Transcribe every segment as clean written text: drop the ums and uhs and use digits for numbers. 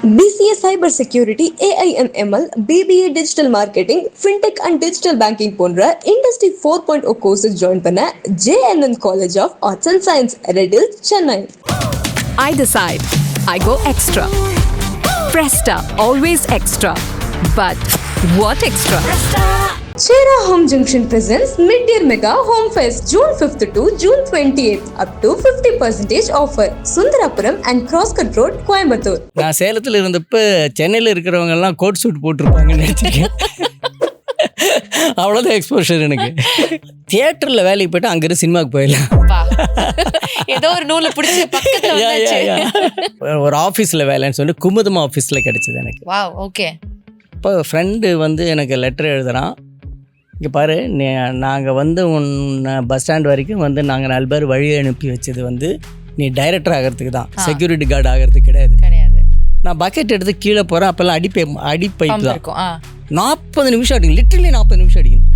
BCA Cyber Security, AIMML, BBA Digital Marketing, Fintech and Digital Banking போன்ற Industry 4.0 courses join பண்ண JNN College of Arts and Science, Red Hills, Chennai. I decide. I go extra. Presta, always extra. But what extra? Chera Home Junction presents Mid-Year Mega Home Fest, June 5th to June 28th, up to 50% offer. Sundarapuram and Crosscut Road, Coimbatore. நான் சேலத்தில் இருந்தப்ப சென்னையில் இருக்கிறவங்க எல்லாம் coat suit போட்டிருப்பாங்கன்னு நினச்சிருக்கேன். அவ்வளோதான் exposure எனக்கு. தியேட்டரில் வேலைக்கு போய்ட்டு அங்கிருந்து சினிமாவுக்கு போயிடலாம். ஏதோ ஒரு நூலை பிடிச்சி ஒரு ஆஃபீஸில் வேலைன்னு சொல்லி குமுதம் ஆஃபீஸில் கிடச்சிது எனக்கு. Wow, okay. இப்போ ஃப்ரெண்டு வந்து எனக்கு லெட்டர் எழுதுகிறான். இங்கே பாரு, நாங்கள் வந்து உன்னை பஸ் ஸ்டாண்ட் வரைக்கும் வந்து நாங்கள் 4 பேர் வழி அனுப்பி வச்சது வந்து நீ டைரக்டர் ஆகிறதுக்கு தான், செக்யூரிட்டி கார்டு ஆகிறதுக்கு கிடையாது. நான் பக்கெட் எடுத்து கீழே போகிறேன். அப்போல்லாம் அடிப்பைப்பு தான். 40 நிமிஷம் அடிக்கணும், லிட்டரலி 40 நிமிஷம் அடிக்கணும்.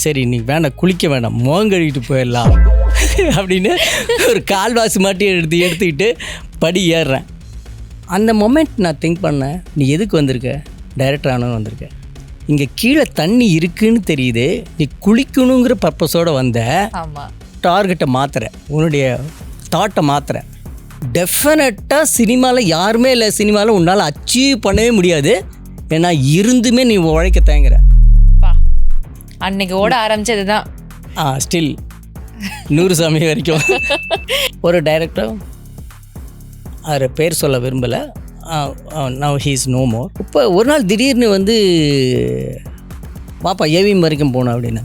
சரி, நீ வேண்டாம், குளிக்க வேண்டாம், முகம் கழுவிட்டு போயிடலாம் அப்படின்னு ஒரு கால்வாசி மாட்டி எடுத்துக்கிட்டு படி ஏறுறேன். அந்த மொமெண்ட் நான் திங்க் பண்ணேன், நீ எதுக்கு வந்திருக்க? டைரக்டர் ஆனவன் வந்திருக்க. இங்கே கீழே தண்ணி இருக்குன்னு தெரியுது, நீ குளிக்கணுங்கிற பர்பஸோடு வந்த. டார்கெட்டை மாற்றுற, உன்னுடைய தாட்டை மாற்றுற. டெஃபினட்டாக சினிமாவில் யாருமே இல்லை, சினிமாவில் உன்னால் அச்சீவ் பண்ணவே முடியாது. ஏன்னா இருந்துமே நீ உழைக்க தேங்குற. அன்னைக்கு ஓட ஆரம்பிச்சது தான். ஸ்டில் 100 சாமி வரைக்கும். ஒரு டைரக்டர், அவர் பேர் சொல்ல விரும்பலை, now he is no more. இப்போ ஒரு நாள் திடீர்னு வந்து பாப்பா ஏவிஎம் வரைக்கும் போனோம் அப்படின்னா.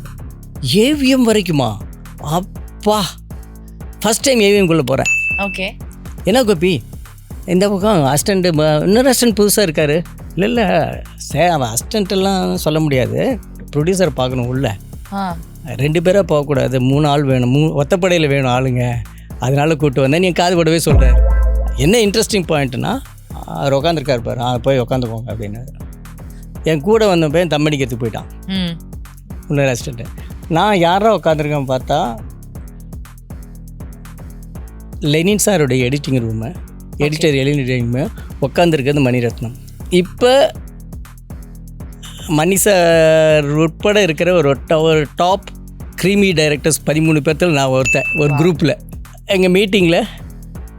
ஏவிஎம் வரைக்குமா? அப்பா, ஃபஸ்ட் டைம் ஏவிஎம்குள்ளே போகிறேன். ஓகே. என்ன கோபி, இந்த பக்கம் அசிஸ்டண்ட்டு, இன்னொரு அசிஸ்டன்ட் புதுசாக இருக்கார். இல்லை அவன் அசிஸ்டண்ட்டெல்லாம் சொல்ல முடியாது, ப்ரொடியூசர் பார்க்கணும் உள்ள. 2 பேராக போகக்கூடாது, 3 ஆள் வேணும், ஒத்தப்படையில் வேணும் ஆளுங்க. அதனால் கூப்பிட்டு வந்தேன். நீ காது படவே சொல்கிறேன். என்ன இன்ட்ரெஸ்டிங் பாயிண்ட்னா, அவர் உட்காந்துருக்காரு பாரு, போய் உட்காந்துக்கோங்க அப்படின்னு. என் கூட வந்த போய் தம்மடிக்கிறதுக்கு போயிட்டான் இன்னொரு அசிஸ்டண்ட்டு. நான் யாரா உட்காந்துருக்கேன் பார்த்தா லெனின் சாருடைய editing room, editor editing room, உட்காந்துருக்கிறது மணிரத்னம். இப்போ மணி சார் உட்பட இருக்கிற ஒரு டாப் க்ரீமி டைரக்டர்ஸ் 13 பேர்த்தில் நான் ஒருத்தன் ஒரு குரூப்பில். எங்கள் மீட்டிங்கில்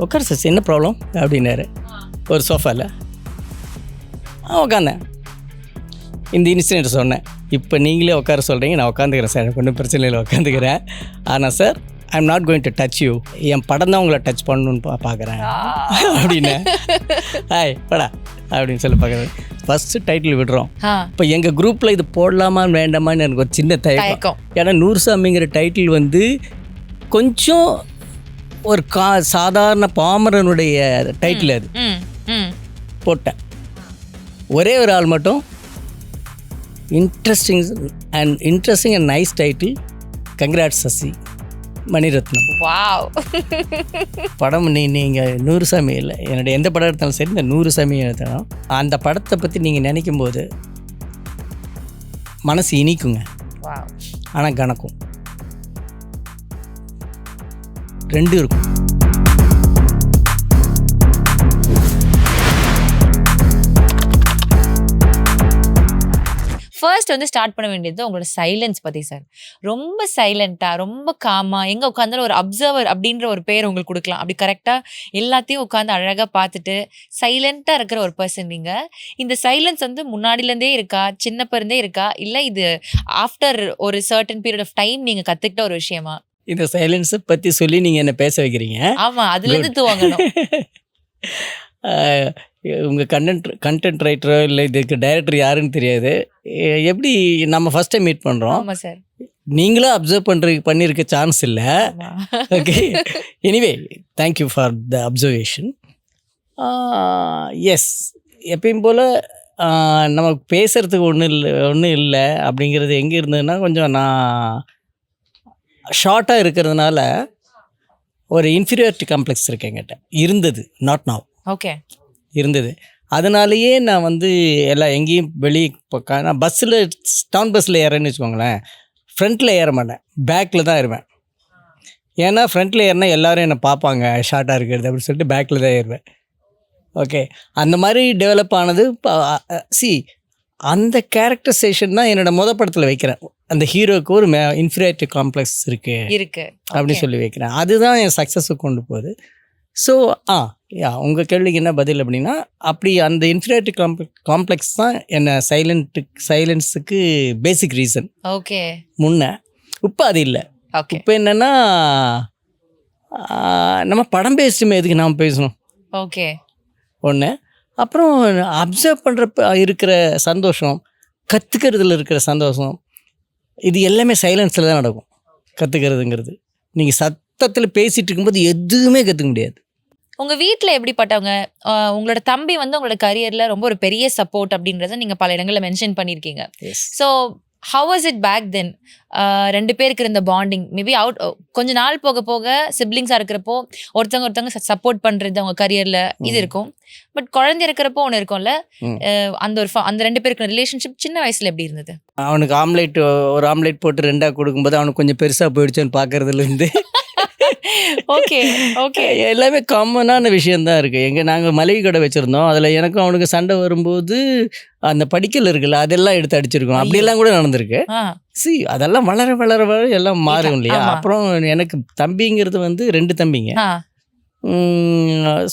உட்கார சார், என்ன ப்ராப்ளம் அப்படின்னாரு. ஒரு சோஃபாவில் உட்காந்தேன். இந்த இன்சிடென்ட் சொன்னேன். இப்போ நீங்களே உட்கார சொல்கிறீங்க, நான் உட்காந்துக்கிறேன் சார், எனக்கு ஒன்றும் பிரச்சனை இல்லை, உட்காந்துக்கிறேன். ஆனால் sir, I am not going to touch you, என் படம் தான் உங்களை டச் பண்ணணுன்னு பார்க்குறேன் அப்படின்னு. ஹாய் படா அப்படின்னு சொல்லி பார்க்குறேன். ஃபஸ்ட்டு டைட்டில் விடுறோம். இப்போ எங்கள் குரூப்பில் இது போடலாமா வேண்டாமான்னு எனக்கு ஒரு சின்ன தயக்கம். ஏன்னா நூறுசாமிங்கிற டைட்டில் வந்து கொஞ்சம் ஒரு சாதாரண பாமரனுடைய டைட்டில். அது போட்டேன். ஒரே ஒரு ஆள் மட்டும் interesting and nice title, congrats Sasi, Mani Ratnam. Wow. படம் நீங்கள் 100 சாமி இல்லை, என்னுடைய எந்த படம் எடுத்தாலும் சரி, இந்த 100 சாமி எடுத்தாலும் அந்த படத்தை பற்றி நீங்கள் நினைக்கும் போது மனசு இனிக்குங்க, ஆனால் கணக்கும் 2 இருக்கும். ஃபர்ஸ்ட் வந்து ஸ்டார்ட் பண்ண வேண்டியது உங்களோட சைலன்ஸ் பற்றி சார். ரொம்ப சைலண்ட்டாக, ரொம்ப காமாக, எங்கே உட்காந்தாலும் ஒரு அப்சர்வர் அப்படின்ற ஒரு பேர் உங்களுக்கு கொடுக்கலாம். அப்படி கரெக்டாக எல்லாத்தையும் உட்காந்து அழகாக பார்த்துட்டு சைலண்ட்டாக இருக்கிற ஒரு பர்சன் நீங்கள். இந்த சைலன்ஸ் வந்து முன்னாடிலேருந்தே இருக்கா, சின்ன பிறந்தே இருக்கா, இல்லை இது ஆஃப்டர் ஒரு சர்டன் பீரியட் ஆஃப் டைம் நீங்கள் கற்றுக்கிட்ட ஒரு விஷயமா? இந்த சைலன்ஸை பற்றி சொல்லி நீங்கள் என்ன பேச வைக்கிறீங்க. ஆமாம், அதுலேருந்து துவங்கணும். உங்கள் கண்டென்ட் ரைட்டரோ இல்லை இதுக்கு டைரக்டர் யாருன்னு தெரியாது. எப்படி நம்ம ஃபஸ்ட் டைம் மீட் பண்ணுறோம். ஆமாம் சார். நீங்களும் அப்சர்வ் பண்ணியிருக்க சான்ஸ் இல்லை. Okay, anyway thank you for the observation. Yes, எப்பயும் போல் நமக்கு பேசுகிறதுக்கு ஒன்றும் இல்லை அப்படிங்கிறது எங்கே இருந்ததுன்னா, கொஞ்சம் நான் ஷார்ட்டாக இருக்கிறதுனால ஒரு இன்ஃபீரியாரிட்டி காம்ப்ளெக்ஸ் இருக்கு என்கிட்ட. இருந்தது, நாட் நவ். ஓகே, இருந்தது. அதனாலேயே நான் வந்து எங்கேயும் வெளியே நான் பஸ்ஸில், டவுன் பஸ்ஸில் ஏறேன்னு வச்சுக்கோங்களேன், ஃப்ரண்ட்டில் ஏற மாட்டேன், பேக்கில் தான் ஏறுவேன். ஏன்னா ஃப்ரண்ட்டில் ஏறினா எல்லோரும் என்னை பார்ப்பாங்க ஷார்ட்டாக இருக்கிறது அப்படின்னு சொல்லிட்டு பேக்கில் தான் ஏறுவேன். ஓகே, அந்த மாதிரி டெவலப் ஆனது. அந்த கேரக்டரைசேஷன் தான் என்னோட படத்தில் வைக்கிறேன். அந்த ஹீரோவுக்கு ஒரு இன்ஃபீரியாரிட்டி காம்ப்ளெக்ஸ் இருக்கு அப்படி சொல்லி வைக்கிறேன். அதுதான் என் சக்ஸஸுக்கு கொண்டு போகுது. ஸோ உங்கள் கேள்விக்கு என்ன பதில் அப்படின்னா, அப்படி அந்த இன்ஃபீரியாரிட்டி காம்ப்ளெக்ஸ் தான் என்னை சைலன்ஸுக்கு பேசிக் ரீசன். ஓகே. முன்ன இப்போ அது இல்லை. ஓகே. இப்போ என்னென்னா, நம்ம படம் பேசுமே எதுக்கு நாம் பேசணும் ஓகே. ஒன்று. அப்புறம் அப்சர்வ் பண்ணுறப்ப இருக்கிற சந்தோஷம், கற்றுக்கிறதுல இருக்கிற சந்தோஷம், இது எல்லாமே சைலன்ஸில் தான் நடக்கும். கற்றுக்கிறதுங்கிறது நீங்கள் சத்தத்தில் பேசிகிட்டு இருக்கும்போது எதுவுமே கற்றுக்க முடியாது. உங்கள் வீட்டில் எப்படிப்பட்டவங்க? உங்களோட தம்பி வந்து உங்களோட கரியரில் ரொம்ப ஒரு பெரிய சப்போர்ட் அப்படின்றத நீங்கள் பல இடங்களில் மென்ஷன் பண்ணியிருக்கீங்க. So how was it back then? 2 பேருக்கு இருந்த பாண்டிங் மேபி கொஞ்ச நாள் போக போக சிப்ளிங்ஸாக இருக்கிறப்போ ஒருத்தவங்க சப்போர்ட் பண்ணுறது அவங்க கரியரில் இது இருக்கும். பட் குழந்தை இருக்கிறப்போ ஒன்று இருக்கும்ல, அந்த 2 பேருக்கு ரிலேஷன்ஷிப் சின்ன வயசில் எப்படி இருந்தது? அவனுக்கு ஒரு ஆம்லேட் போட்டு 2ஆக கொடுக்கும்போது அவனுக்கு கொஞ்சம் பெருசாக போயிடுச்சோன்னு பார்க்குறதுலேருந்து ஓகே. ஓகே. எல்லாமே காமனான விஷயந்தான் இருக்குது. நாங்கள் மளிகை கடை வச்சுருந்தோம். அதில் எனக்கும் அவனுக்கு சண்டை வரும்போது அந்த படிக்கல் இருக்குல்ல, அதெல்லாம் எடுத்து அடிச்சிருக்கோம். அப்படியெல்லாம் கூட நடந்திருக்கு. அதெல்லாம் வளர வளர வளர எல்லாம் மாறும் இல்லையா? அப்புறம் எனக்கு தம்பிங்கிறது வந்து 2 தம்பிங்க.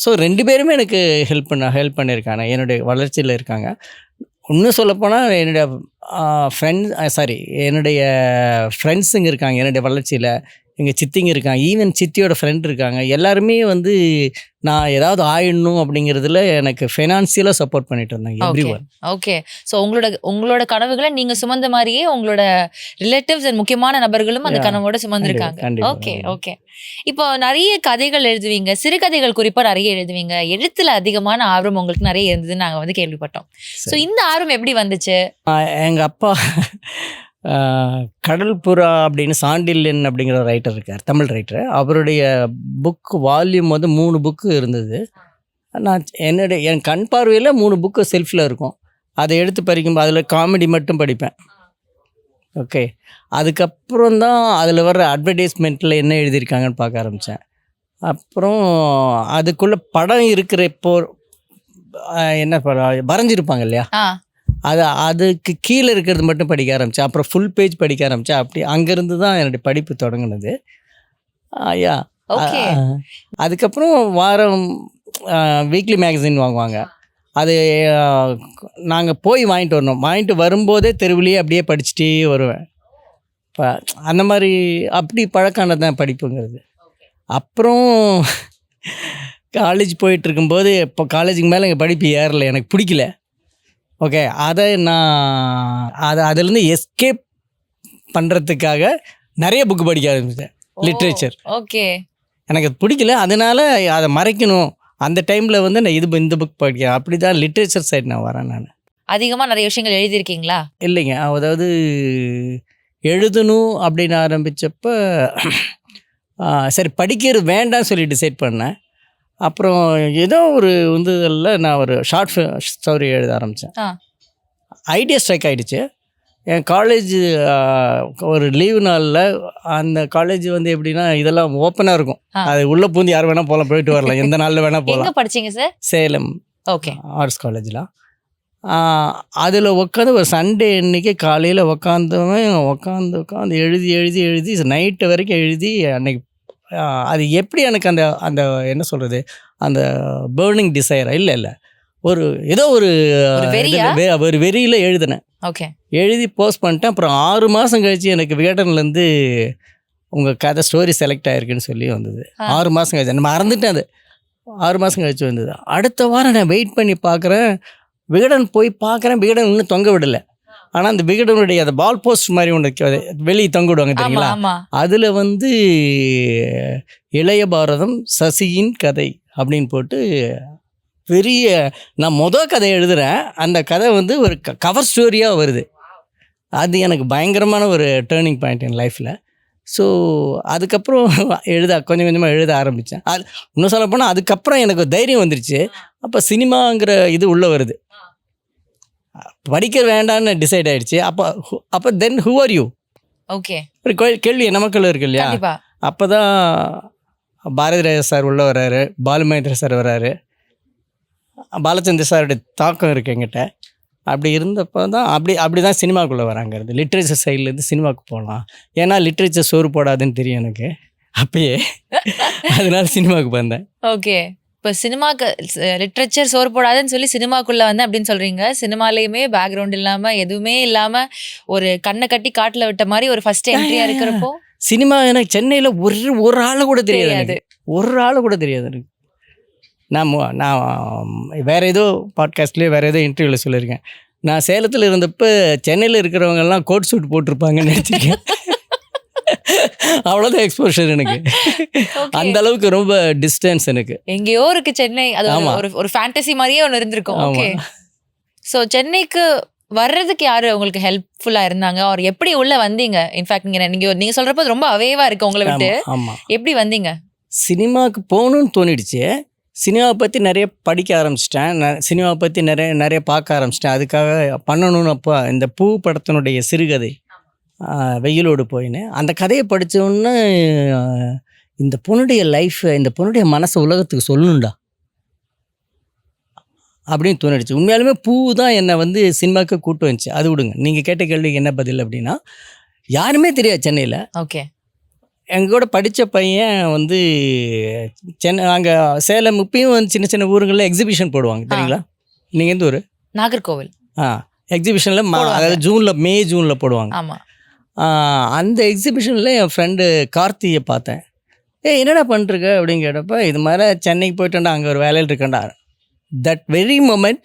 ஸோ 2 பேருமே எனக்கு ஹெல்ப் பண்ணியிருக்காங்க, என்னுடைய வளர்ச்சியில் இருக்காங்க. இன்னும் சொல்லப்போனால் என்னுடைய ஃப்ரெண்ட்ஸுங்க இருக்காங்க என்னுடைய வளர்ச்சியில். எங்கள் சித்திங்க இருக்காங்க, ஈவன் சித்தியோட ஃப்ரெண்ட் இருக்காங்க. எல்லாருமே வந்து நான் ஏதாவது ஆயிடணும் அப்படிங்கிறதுல எனக்கு ஃபைனான்சியலாக சப்போர்ட் பண்ணிட்டு இருந்தாங்க எவ்ரிவன். ஓகே. ஸோ உங்களோட கனவுகளை நீங்கள் சுமந்த மாதிரியே உங்களோட ரிலேட்டிவ்ஸ் அண்ட் முக்கியமான நபர்களும் அந்த கனவோட சுமந்துருக்காங்க. ஓகே. ஓகே. இப்போ நிறைய கதைகள் எழுதுவீங்க, சிறுகதைகள் குறிப்பாக நிறைய எழுதுவீங்க. எழுத்தில் அதிகமான ஆர்வம் உங்களுக்கு நிறைய இருந்ததுன்னு நாங்கள் வந்து கேள்விப்பட்டோம். ஸோ இந்த ஆர்வம் எப்படி வந்துச்சு? எங்கள் அப்பா கடல் புறா அப்படின்னு சாண்டில்யன் அப்படிங்கிற ரைட்டர் இருக்கார், தமிழ் ரைட்டர். அவருடைய புக் வால்யூம் வந்து 3 புக்கு இருந்தது. நான் என் கண் பார்வையில் 3 புக்கு செல்ஃபில் இருக்கும். அதை எடுத்து படிக்கும்போது அதில் காமெடி மட்டும் படிப்பேன். ஓகே. அதுக்கப்புறம் தான் அதில் வர்ற அட்வர்டைஸ்மெண்ட்டில் என்ன எழுதியிருக்காங்கன்னு பார்க்க ஆரம்பித்தேன். அப்புறம் அதுக்குள்ளே படம் இருக்கிறப்போ என்ன படம் வரைஞ்சிருப்பாங்க இல்லையா, அதுக்கு கீழே இருக்கிறது மட்டும் படிக்க ஆரம்பித்தேன். அப்புறம் ஃபுல் பேஜ் படிக்க ஆரம்பித்தேன். அப்படி அங்கேருந்து தான் என்னுடைய படிப்பு தொடங்கினது. அதுக்கப்புறம் வாரம் வீக்லி மேகசின் வாங்குவாங்க. அது நாங்கள் போய் வாங்கிட்டு வரணும். வாங்கிட்டு வரும்போதே தெருவிலேயே அப்படியே படிச்சுட்டே வருவேன். இப்போ அந்த மாதிரி அப்படி பழக்கானது தான் படிப்புங்கிறது. அப்புறம் காலேஜ் போயிட்டுருக்கும்போது, இப்போ காலேஜுக்கு மேலே எங்கள் படிப்பு ஏறலை, எனக்கு பிடிக்கல. ஓகே. அதை அதுலேருந்து எஸ்கேப் பண்ணுறதுக்காக நிறைய புக்கு படிக்க ஆரம்பித்தேன், லிட்ரேச்சர். ஓகே. எனக்கு அது பிடிக்கல, அதனால் அதை மறைக்கணும். அந்த டைமில் வந்து நான் இந்த புக் படிக்கிறேன். அப்படி தான் லிட்ரேச்சர் சைடு நான் வரேன். நான் அதிகமாக நிறைய விஷயங்கள் எழுதியிருக்கீங்களா? இல்லைங்க, அதாவது எழுதணும் அப்படின்னு ஆரம்பித்தப்போ சரி படிக்கிறது வேண்டாம்னு சொல்லி டிசைட் பண்ணேன். அப்புறம் ஏதோ ஒரு நான் ஒரு ஷார்ட் ஸ்டோரி எழுத ஆரம்பித்தேன். ஐடியா ஸ்ட்ரைக் ஆகிடுச்சு. என் காலேஜ் ஒரு லீவு நாளில், அந்த காலேஜ் வந்து எப்படின்னா இதெல்லாம் ஓப்பனாக இருக்கும். அது உள்ளே பூந்து யார் வேணால் போகலாம், போயிட்டு வரலாம், எந்த நாளில் வேணால் போகலாம். எங்கே படிச்சிங்க சார்? சேலம். ஓகே. ஆர்ட்ஸ் காலேஜில். அதில் உட்காந்து ஒரு சண்டே அன்றைக்கி காலையில் உட்காந்து எழுதி நைட்டு வரைக்கும் எழுதி அன்னைக்கு அது எப்படி எனக்கு அந்த என்ன சொல்கிறது, அந்த பேர்னிங் டிசைர் இல்லை ஒரு ஏதோ ஒரு வெறியில் எழுதினேன். ஓகே. எழுதி போஸ்ட் பண்ணிட்டேன். அப்புறம் 6 மாதம் கழிச்சு எனக்கு விகடன்லேருந்து உங்கள் கதை ஸ்டோரி செலக்ட் ஆகிருக்குன்னு சொல்லி வந்தது. 6 மாதம் கழிச்சு நான் மறந்துட்டேன். அது 6 மாதம் கழிச்சு வந்தது. அடுத்த வாரம் நான் வெயிட் பண்ணி பார்க்குறேன், விகடன் போய் பார்க்குறேன், விகடன் இன்னும் தொங்க விடலை. ஆனால் அந்த விகடனுடைய அந்த பால் போஸ்ட் மாதிரி ஒன்று வெளியே தொங்க விடுவாங்க தெரியுங்களா, அதில் வந்து இளைய பாரதம் சசியின் கதை அப்படின்னு போட்டு பெரிய, நான் கதை எழுதுகிறேன், அந்த கதை வந்து ஒரு கவர் ஸ்டோரியாக வருது. அது எனக்கு பயங்கரமான ஒரு டேர்னிங் பாயிண்ட் என் லைஃப்பில். ஸோ அதுக்கப்புறம் கொஞ்சம் கொஞ்சமாக எழுத ஆரம்பித்தேன். அது இன்னும் சொல்ல போனால் அதுக்கப்புறம் எனக்கு தைரியம் வந்துருச்சு. அப்போ சினிமாங்கிற இது உள்ளே வருது. படிக்க வேண்டான்னு டிசைட் ஆகிடுச்சு. அப்போ தென் ஹூ ஆர் யூ? ஓகே. ஒரு கேள்வி நமக்குள்ள இருக்கு இல்லையா? அப்போ தான் பாரதி ராஜா சார் உள்ளே வர்றாரு, பாலுமகேந்திர சார் வர்றாரு. பாலச்சந்தர் சாருடைய தாக்கம் இருக்குது என்கிட்ட. அப்படி இருந்தப்போ தான் அப்படி தான் சினிமாக்குள்ளே வராங்கிறது. லிட்ரேச்சர் சைட்லேருந்து சினிமாவுக்கு போகலாம், ஏன்னா லிட்ரேச்சர் சோறு போடாதுன்னு தெரியும் எனக்கு அப்பயே. அதனால சினிமாவுக்கு வந்தேன். ஓகே. இப்போ சினிமாக்கு லிட்ரேச்சர் சோறு போடாதுன்னு சொல்லி சினிமாக்குள்ளே வந்தேன் அப்படின்னு சொல்கிறீங்க. சினிமாலேயுமே பேக்ரவுண்ட் இல்லாமல் எதுவுமே இல்லாமல் ஒரு கண்ணை கட்டி காட்டில் விட்ட மாதிரி ஒரு ஃபர்ஸ்ட் என்ட்ரியாக இருக்கிறப்போ சினிமா எனக்கு சென்னையில் ஒரு ஆளை கூட தெரியாது. ஒரு ஆளை கூட தெரியாது எனக்கு. நான் வேறு ஏதோ பாட்காஸ்ட்லேயே வேறு ஏதோ இன்டர்வியூவில் சொல்லியிருக்கேன், நான் சேலத்தில் இருந்தப்போ சென்னையில் இருக்கிறவங்கெல்லாம் கோட் சூட் போட்டிருப்பாங்கன்னு நினச்சிருக்கேன். அவ்வளோதான் எக்ஸ்போஷர் எனக்கு. அந்த அளவுக்கு ரொம்ப டிஸ்டன்ஸ் எனக்கு. எங்கேயோ இருக்கு சென்னை, அது ஒரு ஃபேண்டசி மாதிரியே ஒன்று இருந்திருக்கும். ஓகே. ஸோ சென்னைக்கு வர்றதுக்கு யார் உங்களுக்கு ஹெல்ப்ஃபுல்லாக இருந்தாங்க? அவர் எப்படி உள்ளே வந்தீங்க? இன்ஃபேக்ட் நீங்கள் சொல்கிறப்போ ரொம்ப அவேவாக இருக்கு உங்களை விட்டு. எப்படி வந்தீங்க? சினிமாவுக்கு போகணுன்னு தோணிடுச்சு. சினிமாவை பற்றி நிறைய படிக்க ஆரம்பிச்சிட்டேன். சினிமாவை பற்றி நிறைய பார்க்க ஆரம்பிச்சிட்டேன். அதுக்காக பண்ணணும்னு அப்போ இந்த பூ படத்தினுடைய சிறுகதை வெயிலோடு போயின்னு அந்த கதையை படித்தோன்னு இந்த பொண்ணுடைய லைஃப்பை, இந்த பொண்ணுடைய மனசை உலகத்துக்கு சொல்லணும்டா அப்படின்னு தோணிடுச்சு. உண்மையாலுமே பூ தான் என்னை வந்து சினிமாவுக்கு கூட்டு வந்துச்சு. அது விடுங்க, நீங்கள் கேட்ட கேள்விக்கு என்ன பதில் அப்படின்னா, யாருமே தெரியாது சென்னையில். ஓகே. எங்கள் கூட படித்த பையன் வந்து சென்னை, அங்கே சேலம் இப்பயும் வந்து சின்ன சின்ன ஊருங்களில் எக்ஸிபிஷன் போடுவாங்க தெரியுங்களா? நீங்கள் எந்த ஊர்? நாகர்கோவில். எக்ஸிபிஷனில் அதாவது மே ஜூனில் போடுவாங்க. ஆமாம். அந்த எக்ஸிபிஷனில் என் ஃப்ரெண்டு கார்த்தியை பார்த்தேன். என்னடா பண்ணிருக்க அப்படின்னு கேட்டப்போ, இது மாதிரி சென்னைக்கு போயிட்டேன்டா, அங்கே ஒரு வேலையில் இருக்கேன்டா. தட் வெரி மொமெண்ட்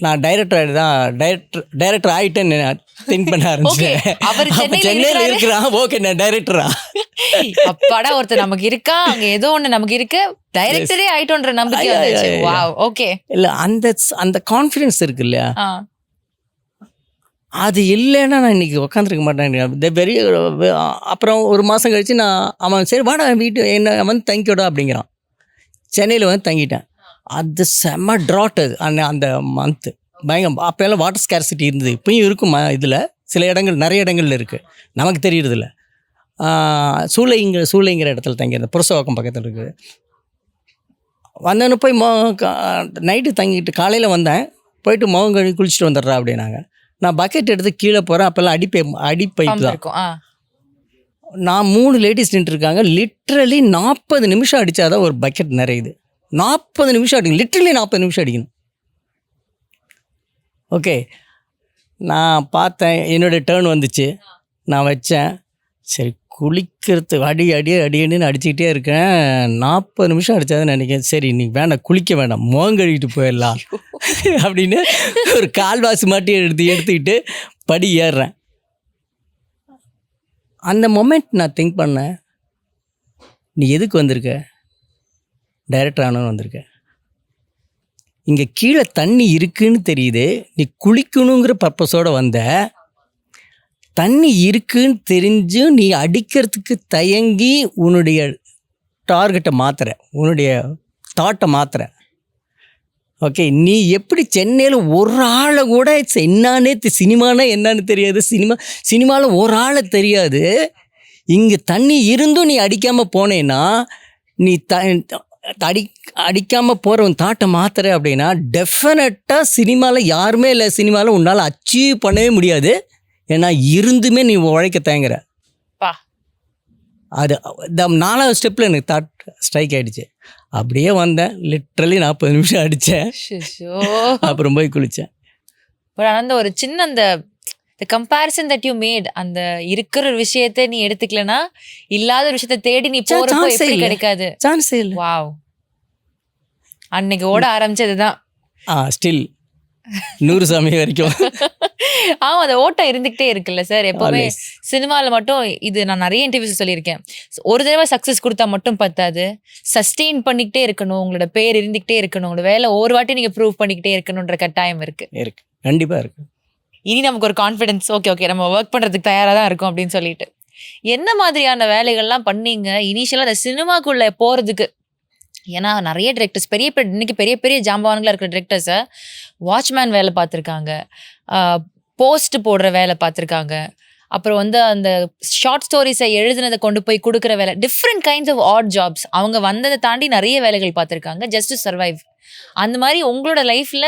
நான் டைரக்டர் ஆகிட்டேன்னு திங்க் பண்ண ஆரம்பிச்சேன். சென்னையில் இருக்கிறான், ஓகே நான் டைரக்டரா, அப்பாடா ஒருத்தர் நமக்கு இருக்கா, அங்கே ஏதோ ஒன்று நமக்கு இருக்கு, டைரக்டரே ஆயிட்டோன்ற நம்பிக்கை வந்துச்சு. வாவ். ஓகே. இல்லை, அந்த கான்ஃபிடன்ஸ் இருக்கு இல்லையா, அது இல்லைன்னா நான் இன்றைக்கி உட்காந்துருக்க மாட்டேன். அப்புறம் ஒரு மாதம் கழித்து அவன் சரி வாடா வீட்டு என்ன வந்து தங்கிக்கோடா அப்படிங்கிறான். சென்னையில் வந்து தங்கிட்டேன். அது செம்ம ட்ராட். அது அந்த மந்த்து பயங்கரம். அப்போல்லாம் வாட்டர் ஸ்கேர்சிட்டி இருந்தது, இப்போயும் இருக்கும். இதில் சில இடங்கள், நிறைய இடங்கள்ல இருக்குது, நமக்கு தெரியறதில்ல. சூளைங்கிற இடத்துல தங்கியிருந்தேன், புரசவாக்கம் பக்கத்தில் இருக்குது. வந்தேன்னு போய் நைட்டு தங்கிட்டு காலையில் வந்தேன். போயிட்டு முகம் கழுவி குளிச்சுட்டு வந்துடுறா அப்படின்னாங்க. நான் பக்கெட் எடுத்து கீழே போகிறேன். அப்போல்லாம் அடிப்பைப்பு தான். நான் 3 லேடிஸ் நின்றுருக்காங்க. லிட்ரலி 40 நிமிஷம் அடித்தாதான் ஒரு பக்கெட் நிறையுது. 40 நிமிஷம் அடிக்கணும், லிட்ரலி 40 நிமிஷம் அடிக்கணும். ஓகே. நான் பார்த்தேன், என்னுடைய டேர்ன் வந்துச்சு, நான் வச்சேன். சரி குளிக்கிறது அடின்னு அடிச்சுக்கிட்டே இருக்கேன். 40 நிமிஷம் அடித்தாதான் நினைக்கிறேன். சரி நீ வேண்டாம், குளிக்க வேண்டாம், முகம் கழுவிட்டு போயிடலாம் அப்படின்னு ஒரு கால்வாசி மாட்டி எடுத்துக்கிட்டு படி ஏறுறேன். அந்த மொமெண்ட் நான் திங்க் பண்ணேன், நீ எதுக்கு வந்திருக்க? டைரக்டர் ஆனவன் வந்திருக்க. இங்கே கீழே தண்ணி இருக்குன்னு தெரியுது, நீ குளிக்கணுங்கிற பர்பஸோடு வந்த. தண்ணி இருக்குன்னு தெரிஞ்சு நீ அடிக்கிறதுக்கு தயங்கி உன்னுடைய டார்கெட்டை மாற்றுற, உன்னுடைய தாட்டை மாற்றுற. ஓகே. நீ எப்படி சென்னையில் ஒரு ஆளை கூட என்னானே சினிமானா என்னன்னு தெரியாது, சினிமாவில் ஒரு ஆளை தெரியாது. இங்கே தண்ணி இருந்தும் நீ அடிக்காமல் போனேன்னா, நீ அடிக்காமல் போகிறவன் தாட்டை மாற்றுற அப்படின்னா டெஃபினட்டாக சினிமாவில் யாருமே இல்லை, சினிமாவில் உன்னால் அச்சீவ் பண்ணவே முடியாது. ஏன்னா இருந்துமே நீ உழைக்க தயங்குற. அது 4வது ஸ்டெப்பில் எனக்கு தாட் ஸ்ட்ரைக் ஆகிடுச்சு. அப்படியே வந்தேன், லிட்ரலி 40 நிமிஷம் அடித்தேன். அப்புறம் போய் குளித்தேன். அந்த ஒரு சின்ன அந்த கம்பேரிசன் தட் யூ மேட், அந்த இருக்கிற ஒரு விஷயத்தை நீ எடுத்துக்கலனா இல்லாத ஒரு விஷயத்தை தேடி நீ போறப்போ எப்படி கிடைக்காது? சான்ஸே இல்லை. வாவ். அன்னைக்கு ஓட ஆரம்பிச்சதுதான் ஸ்டில் 100 சாமி வரைக்கும். ஆமாம், அந்த ஓட்டம் இருந்துகிட்டே இருக்குல்ல சார் எப்பவுமே. சினிமாவில் மட்டும் இது நான் நிறைய இன்டர்வியூஸ் சொல்லியிருக்கேன், ஒரு தடவை சக்ஸஸ் கொடுத்தா மட்டும் பத்தாது, சஸ்டெயின் பண்ணிக்கிட்டே இருக்கணும், உங்களோட பேர் இருந்துக்கிட்டே இருக்கணும், உங்களோட வேலை ஒரு வாட்டி நீங்கள் ப்ரூவ் பண்ணிக்கிட்டே இருக்கணுன்ற கட்டாயம் இருக்கு. கண்டிப்பாக இருக்கு. இனி நமக்கு ஒரு கான்ஃபிடென்ஸ், ஓகே நம்ம ஒர்க் பண்ணுறதுக்கு தயாராக தான் இருக்கும் அப்படின்னு சொல்லிட்டு. என்ன மாதிரியான வேலைகள்லாம் பண்ணீங்க இனிஷியலாக அந்த சினிமாக்குள்ளே போகிறதுக்கு? ஏன்னா நிறைய டிரெக்டர்ஸ் இன்னைக்கு பெரிய பெரிய ஜாம்பவான்களாக இருக்கிற டிரெக்டர்ஸை வாட்ச்மேன் வேலை பார்த்துருக்காங்க, போஸ்ட் போடுற வேலை பார்த்துருக்காங்க, அப்புறம் வந்து அந்த ஷார்ட் ஸ்டோரிஸை எழுதுனதை கொண்டு போய் கொடுக்குற வேலை, different kinds of odd jobs. அவங்க வந்ததை தாண்டி நிறைய வேலைகள் பார்த்துருக்காங்க ஜஸ்ட் டு சர்வைவ். அந்த மாதிரி உங்களோட லைஃப்ல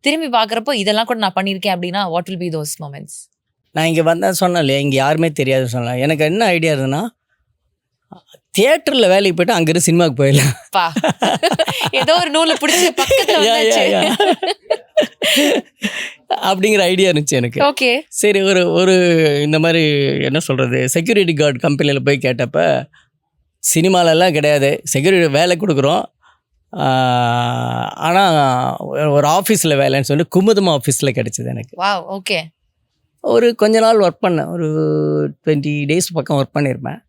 திரும்பி பார்க்குறப்போ இதெல்லாம் கூட நான் பண்ணியிருக்கேன் அப்படின்னா what will be those moments? நான் இங்கே வந்தேன் சொன்னேன் இல்லையா, இங்கே யாருமே தெரியாது சொன்னேன். எனக்கு என்ன ஐடியா இருந்ததுன்னா, தியேட்டரில் வேலைக்கு போய்ட்டு அங்கேருந்து சினிமாவுக்கு போயிடலாம். பா ஏதோ ஒரு நூலை பிடிச்சி பக்கத்துல வந்தாச்சு. அப்படிங்கிற ஐடியா இருந்துச்சு எனக்கு. ஓகே, சரி, ஒரு இந்த மாதிரி என்ன சொல்கிறது, செக்யூரிட்டி கார்டு கம்பெனியில் போய் கேட்டப்ப சினிமாலெல்லாம் கிடையாது, செக்யூரிட்டி வேலை கொடுக்குறோம், ஆனால் ஒரு ஆஃபீஸில் வேலைன்னு சொல்லி குமுதம் ஆஃபீஸில் கிடச்சிது எனக்கு. Wow, okay. ஒரு கொஞ்ச நாள் ஒர்க் பண்ணேன், ஒரு 20 days பக்கம் ஒர்க் பண்ணியிருப்பேன்.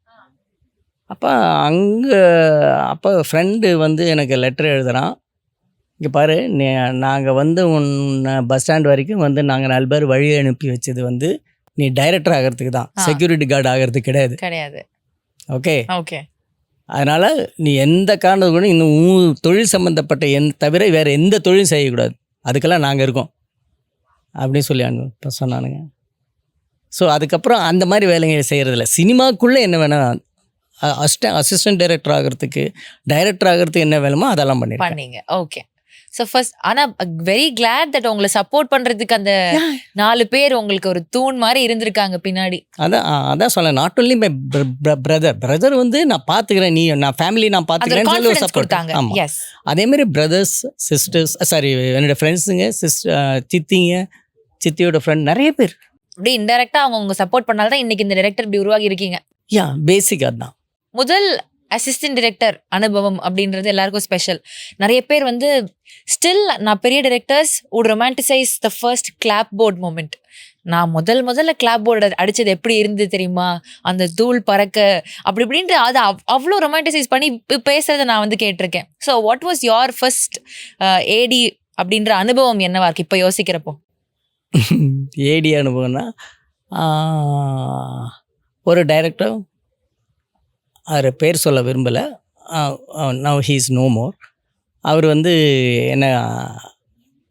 அப்போ ஃப்ரெண்டு வந்து எனக்கு லெட்டர் எழுதுகிறான், இங்கே பாரு, நாங்கள் வந்து உன்னை பஸ் ஸ்டாண்ட் வரைக்கும் வந்து நாங்கள் 4 பேர் வழி அனுப்பி வச்சது வந்து நீ டைரக்டர் ஆகிறதுக்கு தான், செக்யூரிட்டி கார்டு ஆகிறதுக்கு கிடையாது. Okay okay. அதனால் நீ எந்த காரணத்துக்கு கூட இன்னும் தொழில் சம்மந்தப்பட்ட தவிர வேறு எந்த தொழிலும் செய்யக்கூடாது, அதுக்கெல்லாம் நாங்கள் இருக்கோம் அப்படின்னு சொல்லி இப்போ சொன்னானுங்க. ஸோ அதுக்கப்புறம் அந்த மாதிரி வேலைங்க செய்கிறதில்ல. சினிமாக்குள்ளே என்ன வேணால் அசிஸ்டன்ட் டைரக்டர் ஆகிறதுக்கு, டைரக்டர் ஆகிறதுக்கு என்ன வேணுமோ அதெல்லாம் பண்ணீங்க. ஓகே. ஸோ ஃபர்ஸ்ட் ஆனால் வெரி கிளாட் தட் உங்களை சப்போர்ட் பண்ணுறதுக்கு அந்த 4 பேர் உங்களுக்கு ஒரு தூண் மாதிரி இருந்திருக்காங்க பின்னாடி. அதான் சொல்ல, நாட் ஒன்லி மை பிரதர் வந்து நான் பார்த்துக்கிறேன், நான் ஃபேமிலி நான் பார்த்துக்கிறேன்னு சொல்லி ஒரு சப்போர்ட். ஆமாம், அதேமாதிரி பிரதர்ஸ், சிஸ்டர்ஸ், சாரி என்னோட ஃப்ரெண்ட்ஸுங்க, சித்திங்க, சித்தியோட ஃப்ரெண்ட் நிறைய பேர் அப்படி இன்டெரக்டாக அவங்க சப்போர்ட் பண்ணால்தான் இன்னைக்கு இந்த டைரக்டர் இப்படி உருவாகி இருக்கீங்க. பேசிக் அதுதான். முதல் அசிஸ்டன்ட் டைரக்டர் அனுபவம் அப்படின்றது எல்லாருக்கும் ஸ்பெஷல். நிறைய பேர் வந்து ஸ்டில் நான் பெரிய directors would romanticize the first clap board moment. நான் முதல்ல கிளாப் போர்டு அடிச்சது எப்படி இருந்தது தெரியுமா, அந்த தூள் பறக்க அப்படி இப்படின்ட்டு அதை அவ்வளோ ரொமான்டிசைஸ் பண்ணி பேசுறதை நான் வந்து கேட்டிருக்கேன். So what was your first AD அப்படின்ற அனுபவம் என்னவா இருக்கு இப்போ யோசிக்கிறப்போ? ஏடி அனுபவம்னா, ஒரு டைரக்டர், அவர் பேர் சொல்ல விரும்பலை, now he is no more, அவர் வந்து என்ன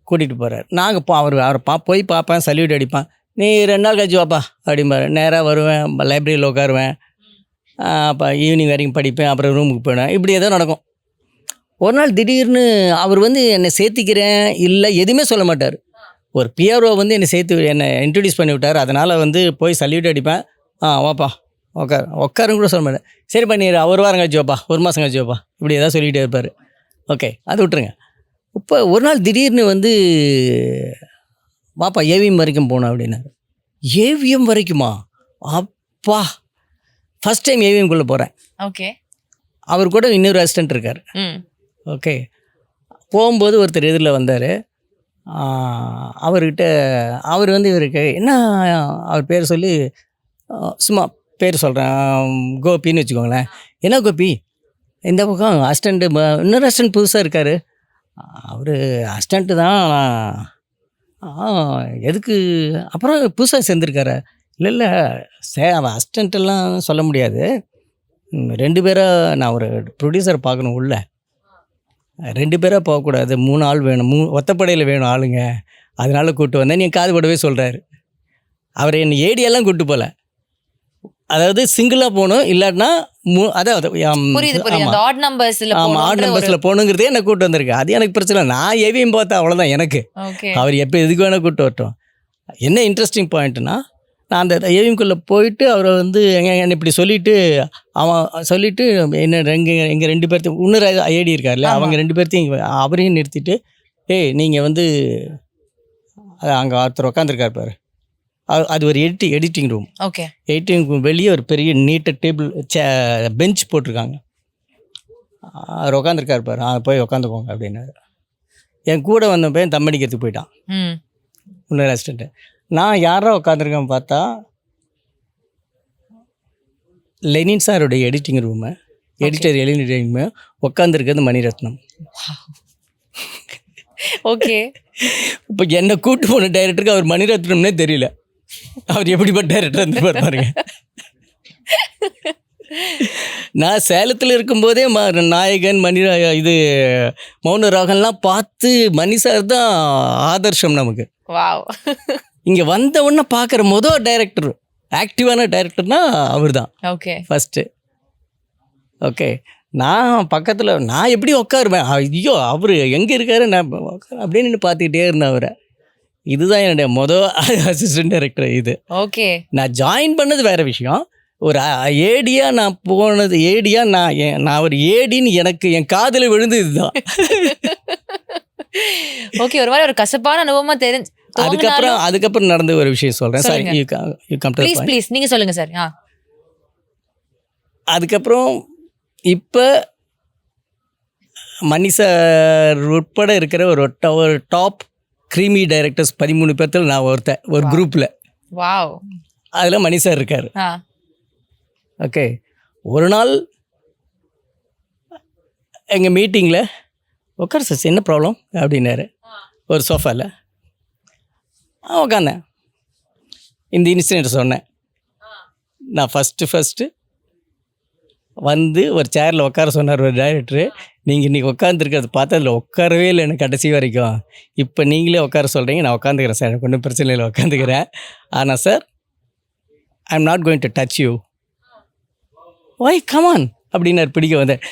கூட்டிகிட்டு போகிறார். நாங்கள் அவரை போய் பார்ப்பேன், சல்யூட் அடிப்பேன், நீ 2 நாள் கழிச்சு வாப்பா அப்படிம்பாரு. நேராக வருவேன், லைப்ரரியில் உட்காருவேன், அப்போ ஈவினிங் வரைக்கும் படிப்பேன், அப்புறம் ரூமுக்கு போயிடுவேன். இப்படி ஏதோ நடக்கும். ஒரு நாள் திடீர்னு அவர் வந்து என்னை சேர்த்திக்கிறேன் இல்லை எதுவுமே சொல்ல மாட்டார். ஒரு பிஆர்ஓ வந்து என்னை இன்ட்ரடியூஸ் பண்ணி விட்டார். அதனால் வந்து போய் சல்யூட் அடிப்பேன், வாப்பா உட்காருன்னு கூட சொல்ல மாட்டேன். சரி பண்ணிடு, 1 வாரம் கழிச்சு வாப்பா, 1 மாதம் கழிச்சு வாப்பா, இப்படி ஏதாவது சொல்லிகிட்டே இருப்பார். ஓகே, அது விட்டுருங்க. இப்போ ஒரு நாள் திடீர்னு வந்து வாப்பா ஏவிஎம் வரைக்கும் போகணும் அப்படின்னாரு. ஏவிஎம் வரைக்குமா? அப்பா, ஃபஸ்ட் டைம் ஏவிஎம்குள்ளே போகிறேன். ஓகே. அவர் கூட இன்னொரு அசிஸ்டன்ட் இருக்கார். ஓகே, போகும்போது ஒருத்தர் எதிரில் வந்தார். அவர்கிட்ட அவர் வந்து இவருக்கு என்ன, அவர் பேர் சொல்லி சும்மா பேர் சொல்கிறேன், கோபின்னு வச்சுக்கோங்களேன். என்ன கோபி, இந்த பக்கம் அசிஸ்டண்ட்டு, இன்னொரு அசிஸ்டண்ட் புதுசாக இருக்கார், அவர் அசிஸ்டண்ட்டு தான், எதுக்கு அப்புறம் புதுசாக சேர்ந்துருக்காரு? இல்லை அவன் அசிஸ்டண்ட்டெல்லாம் சொல்ல முடியாது, 2 பேராக நான் ஒரு ப்ரொடியூசர் பார்க்கணும், உள்ள 2 பேராக போகக்கூடாது, 3 ஆள் வேணும், ஒத்தப்படையில் வேணும் ஆளுங்க, அதனால் கூப்பிட்டு வந்தேன். நீ காது படவே சொல்கிறாரு. அவர் என்னை ஏடியெல்லாம் கூப்பிட்டு போகல, அதாவது சிங்கிளாக போகணும், இல்லாட்டினா அதாவது ஆட் நம்பர்ஸில் போகணுங்கிறதே என்னை கூப்பிட்டு வந்திருக்கு. அது எனக்கு பிரச்சனை, நான் ஏவிஎம் பார்த்தா அவ்வளோதான் எனக்கு. அவர் எப்போ எதுக்கு வேணால் கூப்பிட்டு வரட்டும். என்ன இன்ட்ரெஸ்டிங் பாயிண்ட்னா, நான் அந்த ஏவிஎம்குள்ளே போயிட்டு அவரை வந்து என்னை இப்படி சொல்லிவிட்டு என்ன எங்கள் 2 பேர்த்தையும், இன்னொரு ஐடி இருக்கார்ல, அவங்க 2 பேர்த்தையும் அவரையும் நிறுத்திட்டு, நீங்கள் வந்து அங்கே ஒருத்தர் உட்காந்துருக்கார் பாரு, அது ஒரு editing room. Okay. Editing room வெளியே ஒரு பெரிய நீட்ட டேபிள் பெஞ்ச் போட்டிருக்காங்க. அவர் உட்காந்துருக்காரு பாரு, போய் உட்காந்துக்கோங்க அப்படின்னாரு. என் கூட வந்த பையன் தம் அடிக்கிறதுக்கு போயிட்டான், இன்னொரு அசிஸ்டண்ட்டு. நான் யாரா உட்காந்துருக்கேன் பார்த்தா லெனின் சாருடைய editing room, editor editing room, உட்காந்துருக்கிறது மணிரத்னம். ஓகே. இப்போ என்னை கூட்டு போன டைரக்டருக்கு அவர் மணிரத்னம்னே தெரியல, அவர் எப்படிப்பட்ட டைரக்டர் இருந்து பாருங்க. நான் சேலத்தில் இருக்கும்போதே நாயகன் இது மௌன ராகம்லாம் பார்த்து மணி சார் தான் ஆதர்ஷம் நமக்கு. இங்கே வந்த உடனே பார்க்குற டைரக்டர் ஆக்டிவான டைரக்டர்னா அவர் தான் ஓகே ஃபஸ்ட்டு. ஓகே, நான் பக்கத்தில் நான் எப்படி உட்காருவேன், ஐயோ அவர் எங்கே இருக்காரு, நான் அப்படின்னு பார்த்துக்கிட்டே இருந்தேன் அவரை. இதுதான் என்னுடைய அசிஸ்டன்ட் டைரக்டர். இது ஓகே நான் ஜாயின் பண்ணது வேறு விஷயம். ஒரு ஏடியாக நான் போனது, ஏடியாக நான் ஒரு ஏடின்னு எனக்கு என் காதில் விழுந்து இதுதான். ஓகே, ஒரு மாதிரி ஒரு கசப்பான அனுபவமா தெரிஞ்சு அதுக்கப்புறம் நடந்த ஒரு விஷயம் சொல்கிறேன். Sorry, you come to please please நீங்கள் சொல்லுங்கள் சார். அதுக்கப்புறம் இப்போ மணி சார் உட்பட இருக்கிற ஒரு டாப் க்ரீமி டைரக்டர்ஸ் 13 பேர்த்தில் நான் ஒருத்தன், ஒரு குரூப்பில். வாவ். அதில் மணி சார் இருக்கார். ஓகே, ஒரு நாள் எங்கள் மீட்டிங்கில் உட்கார் சார், என்ன ப்ராப்ளம் அப்படின்னாரு. ஒரு சோஃபாவில் உட்காந்தேன். இந்த இன்சிடென்ட் சொன்னேன். நான் ஃபஸ்ட்டு வந்து ஒரு சேரில் உட்கார சொன்னார் ஒரு டைரக்டரு. நீங்கள் இன்றைக்கி உட்காந்துருக்கிறது பார்த்து அதில் உட்காரவே இல்லை எனக்கு கடைசி வரைக்கும். இப்போ நீங்களே உட்கார சொல்கிறீங்க, நான் உட்காந்துக்கிறேன் சார், எனக்கு ஒன்றும் பிரச்சனை இல்லை, உட்காந்துக்கிறேன். ஆனால் sir, I am not going to touch you. Why come on அப்படின்னாரு. பிடிக்க வந்தேன்.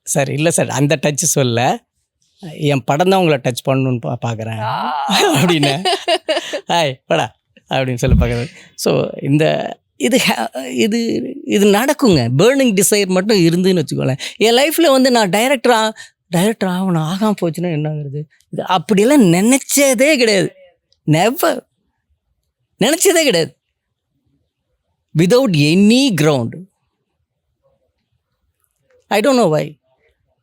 சார் இல்லை சார், அந்த டச்சு சொல்ல, என் படம் தான் உங்களை டச் பண்ணணுன்னு பார்க்குறேன் அப்படின்னு. ஹாய் படா அப்படின்னு சொல்லி பார்க்குறேன். ஸோ இது நடக்குங்க. பேர்னிங் டிசைர் மட்டும் இருந்துன்னு வச்சுக்கோங்களேன். என் லைஃப்பில் வந்து நான் டைரக்டர் ஆகணும், ஆகாமல் போச்சுன்னா என்ன ஆகுறது, இது அப்படியெல்லாம் நினச்சதே கிடையாது. நெவர் நினச்சதே கிடையாது. Without any ground. I don't know why.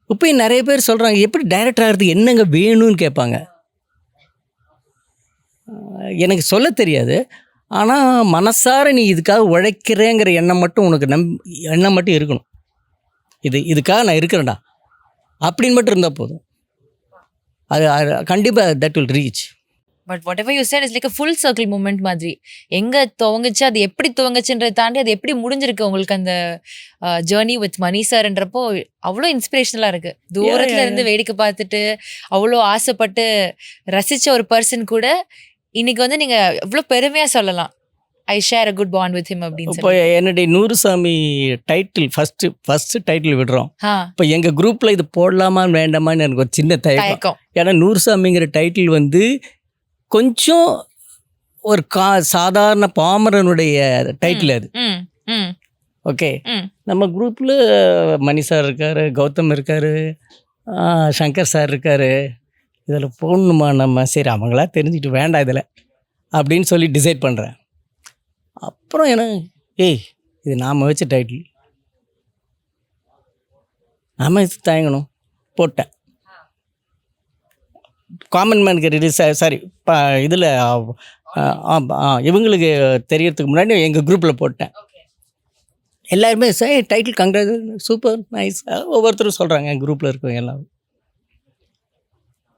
இப்போ நிறைய பேர் சொல்கிறாங்க, எப்படி டைரக்டர் ஆகிறதுக்கு என்னங்க வேணும்னு கேட்பாங்க. எனக்கு சொல்ல தெரியாது. ஆனால் மனசார நீ இதுக்காக உழைக்கிறேங்கிற எண்ணம் மட்டும் உனக்கு எண்ணம் மட்டும் இருக்கணும். இதுக்காக நான் இருக்கிறேன்டா அப்படின்னு மட்டும் இருந்தால் போதும். அது கண்டிப்பாக that will reach. But what ever you said is like a full circle moment மாதிரி. எங்கே துவங்குச்சு, அது எப்படி துவங்குச்சுன்றதை தாண்டி அது எப்படி முடிஞ்சிருக்கு உங்களுக்கு அந்த ஜேர்னி வித் மணி சார்ன்றப்போ அவ்வளோ இன்ஸ்பிரேஷனலாக இருக்குது. தூரத்தில் இருந்து வேடிக்கை பார்த்துட்டு அவ்வளோ ஆசைப்பட்டு ரசித்த ஒரு பர்சன் கூட இன்னைக்கு வந்து நீங்கள் எவ்வளோ பெருமையாக சொல்லலாம், ஐ share a good bond with him அப்படின்னு. இப்போ என்னுடைய நூறுசாமி டைட்டில் ஃபஸ்ட்டு டைட்டில் விடுறோம். இப்போ எங்கள் குரூப்பில் இது போடலாமான்னு வேண்டாமான்னு எனக்கு ஒரு சின்ன தயக்கம். ஏன்னா நூறுசாமிங்கிற டைட்டில் வந்து கொஞ்சம் ஒரு சாதாரண பாமரனுடைய டைட்டில் அது. ஓகே, நம்ம குரூப்பில் மணி சார் இருக்கார், கௌதம் இருக்கார், சங்கர் சார் இருக்கார். இதில் போடணுமா நம்ம, சரி அவங்களா தெரிஞ்சுக்கிட்டு வேண்டாம் இதில் அப்படின்னு சொல்லி டிசைட் பண்ணுறேன். அப்புறம் இது நாம் வச்ச டைட்டில், நாம் இது தயங்கணும், போட்டேன். காமன் மேனுக்கு ரிலீஸ் சாரி இதில் இவங்களுக்கு தெரியறதுக்கு முன்னாடி எங்கள் குரூப்பில் போட்டேன். எல்லாருமே sir title congratulation, super nice ஒவ்வொருத்தரும் சொல்கிறாங்க என் குரூப்பில் இருக்கவங்க எல்லாம்.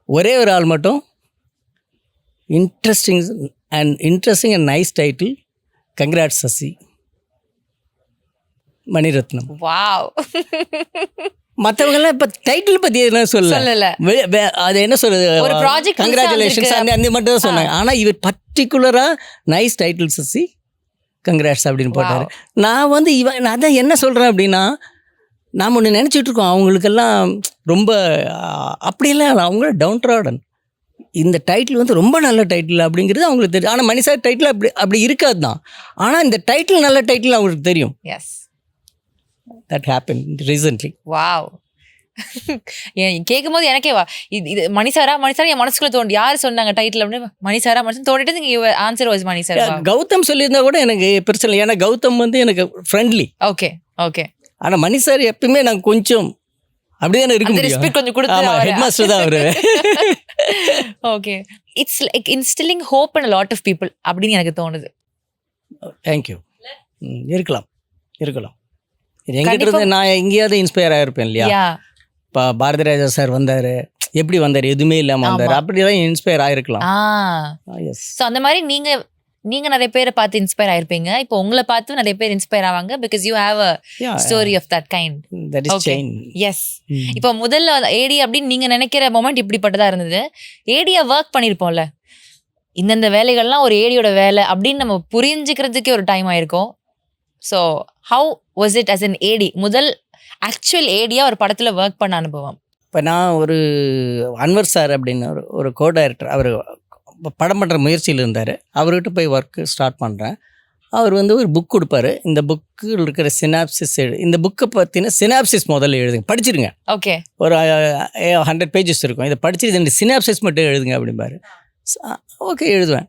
ஒரே ஒரு ஆள் மட்டும் interesting and nice title, congrats Sasi, Mani Ratnam. Wow. மற்றவங்கெல்லாம் இப்போ டைட்டில் பற்றி என்ன சொல்லலை, அது என்ன சொல்கிறது, ஒரு ப்ராஜெக்ட் கங்க்ராச்சுலேஷன்ஸ் அந்த மட்டும் தான் சொன்னாங்க. ஆனால் இவர் பர்டிகுலராக நைஸ் டைட்டில் சசி, கங்க்ராட்ஸ் அப்படின்னு போட்டார். நான் வந்து அதான் என்ன சொல்கிறேன் அப்படின்னா, நாம் ஒன்று நினச்சிட்டு இருக்கோம் அவங்களுக்கெல்லாம் ரொம்ப அப்படியெல்லாம் இல்லை, அவங்கள டவுன் ட்ராடன். இந்த டைட்டில் வந்து ரொம்ப நல்ல டைட்டில் அப்படிங்கிறது அவங்களுக்கு தெரியும். ஆனால் மணி சார் டைட்டில் அப்படி இருக்காது தான். ஆனால் இந்த டைட்டில் நல்ல டைட்டில் அவங்களுக்கு தெரியும். Yes, that happen recently. Wow. கேட்கும் போது எனக்கே இது மணிசாரா என் மனசுக்குள்ள தோண்டி யார் சொன்னாங்க டைட்டில் அப்படின்னு, மணிசாரா மனசு தோண்டிட்டு நீங்க ஆன்சர் வாஸ் மணிசார். கௌதம் சொல்லியிருந்தா கூட எனக்கு பிரச்சனை இல்லை, ஏன்னா கௌதம் வந்து எனக்கு ஃப்ரெண்ட்லி. Okay okay. ஆனால் மணி சார் எப்பயுமே நாங்கள் கொஞ்சம் அப்படியே இருக்க முடியும், கொஞ்சம் கொடுத்து ஹெட் மாஸ்டர் தான் அவரு. Okay, it's like instilling hope in a lot of people அப்படின்னு எனக்கு தோணுது. தேங்க்யூ. இருக்கலாம் எங்கிட்ட இருந்து நான் எங்கேயாவது இன்ஸ்பயர் ஆகிருப்பேன் இல்லையா. இப்போ பாரதி ராஜா சார் வந்தார், எப்படி வந்தார், எதுவுமே இல்லாமல் வந்தார், அப்படிதான் இன்ஸ்பயர் ஆகிருக்கலாம். ஸோ அந்த மாதிரி நீங்கள் நிறைய பேரை பார்த்து இன்ஸ்பயர் ஆயிருப்பீங்க. இப்போ உங்களை பார்த்து நிறைய பேர் இன்ஸ்பயர் ஆவாங்க, because you have a story of that kind. That is chain. Yes. இப்போ முதல்ல ஏடி அப்படின்னு நீங்கள் நினைக்கிற மொமெண்ட் இப்படிப்பட்டதாக இருந்தது. ஏடியா ஒர்க் பண்ணியிருப்போம்ல, இந்தந்த வேலைகள்லாம் ஒரு ஏடியோட வேலை அப்படின்னு நம்ம புரிஞ்சுக்கிறதுக்கே ஒரு டைம் ஆயிருக்கும். So how was it as an AD, முதல் ஆக்சுவல் ஏடியா ஒரு படத்துல ஒர்க் பண்ண அனுபவம்? இப்போ நான் ஒரு அன்வர் சார் அப்படின்னு ஒரு கோ டைரக்டர், அவர் படம் பண்ணுற முயற்சியில் இருந்தார். அவர்கிட்ட போய் ஒர்க்கு ஸ்டார்ட் பண்ணுறேன். அவர் வந்து ஒரு புக் கொடுப்பாரு. இந்த புக்கில் இருக்கிற சினாப்சிஸ் இந்த புக்கை பற்றின சினாப்சிஸ் முதல்ல எழுதுங்க, படிச்சிருங்க. ஓகே. ஒரு 100 பேஜஸ் இருக்கும், இதை படிச்சு இந்த சினாப்சிஸ் மட்டும் எழுதுங்க அப்படிம்பாரு. ஓகே, எழுதுவேன்.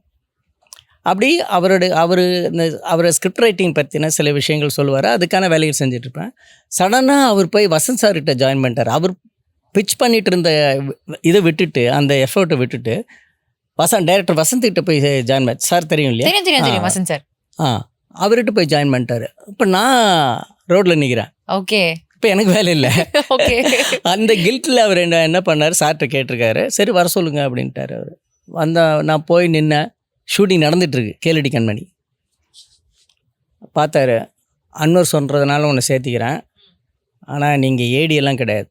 அப்படி அவர் ஸ்கிரிப்ட் ரைட்டிங் பற்றின சில விஷயங்கள் சொல்லுவார். அதுக்கான வேலைகள் செஞ்சிட்ருப்பேன். சடனாக அவர் போய் வசந்த் சார்கிட்ட ஜாயின் பண்ணிட்டார். அவர் பிச் பண்ணிட்டு இருந்த இதை விட்டுட்டு, அந்த எஃபர்ட்டை விட்டுட்டு டைரக்டர் வசந்த்கிட்ட போய் ஜாயின் பண்ண. சார் தெரியும் இல்லையா? தெரியும் வசந்த் சார். அவர்கிட்ட போய் ஜாயின் பண்ணிட்டாரு. இப்போ நான் ரோட்டில் நிற்கிறேன். ஓகே. இப்போ எனக்கு வேலை இல்லை. ஓகே. அந்த கில்ட்டில் அவர் என்ன பண்ணார், சார்கிட்ட கேட்டிருக்காரு. சரி வர சொல்லுங்க அப்படின்ட்டார். அவர் நான் போய் நின்னேன். ஷூட்டிங் நடந்துகிட்ருக்கு, கேளடி கண்மணி. பார்த்தாரு, அன்வர் சொல்கிறதுனால உன்னை சேர்த்திக்கிறேன், ஆனால் நீங்கள் ஏடியெல்லாம் கிடையாது.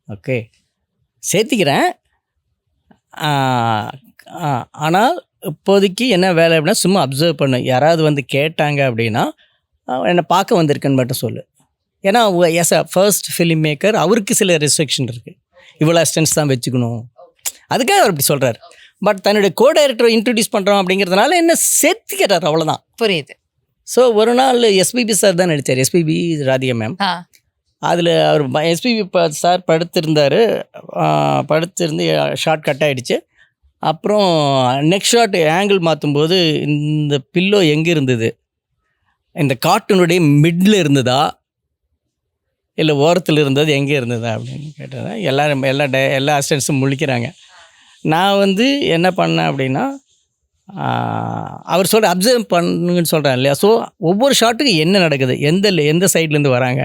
ஓகே, சேர்த்திக்கிறேன், ஆனால் இப்போதைக்கு என்ன வேலை அப்படின்னா சும்மா அப்சர்வ் பண்ணு. யாராவது வந்து கேட்டாங்க அப்படின்னா என்னை பார்க்க வந்திருக்கேன்னு மட்டும் சொல்லு. ஏன்னா எஸ் அ ஃபர்ஸ்ட் ஃபிலிம் மேக்கர், அவருக்கு சில ரெஸ்ட்ரிக்ஷன் இருக்குது. இவ்வளோ அசிஸ்டன்ஸ் தான் வச்சுக்கணும், அதுக்காக அவர் இப்படி சொல்கிறார். பட் தன்னுடைய கோ டைரக்டரை இன்ட்ரடியூஸ் பண்ணுறோம் அப்படிங்கிறதுனால என்ன சேர்த்துக்கிறார், அவ்வளோதான். புரியுது. ஸோ ஒரு நாள் எஸ்பிபி சார் தான் நடித்தார், எஸ்பிபி ராதிகா மேம். அதில் அவர் எஸ்பிபி சார் படுத்திருந்தார். படுத்திருந்து ஷார்ட் கட் ஆகிடுச்சு. அப்புறம் நெக்ஸ்ட் ஷாட் ஆங்கிள் மாற்றும்போது இந்த பில்லோ எங்கே இருந்தது, இந்த கார்ட்டூனுடைய மிடில் இருந்ததா இல்லை ஓரத்தில் இருந்தது எங்கே இருந்ததா அப்படின்னு கேட்டேன். எல்லா அசிஸ்டன்ஸும் முழிக்கிறாங்க. நான் வந்து என்ன பண்ணேன் அப்படின்னா, அவர் சொல்கிற அப்சர்வ் பண்ணுங்கன்னு சொல்கிறேன் இல்லையா. ஸோ ஒவ்வொரு ஷாட்டுக்கு என்ன நடக்குது, எந்த சைட்லேருந்து வராங்க,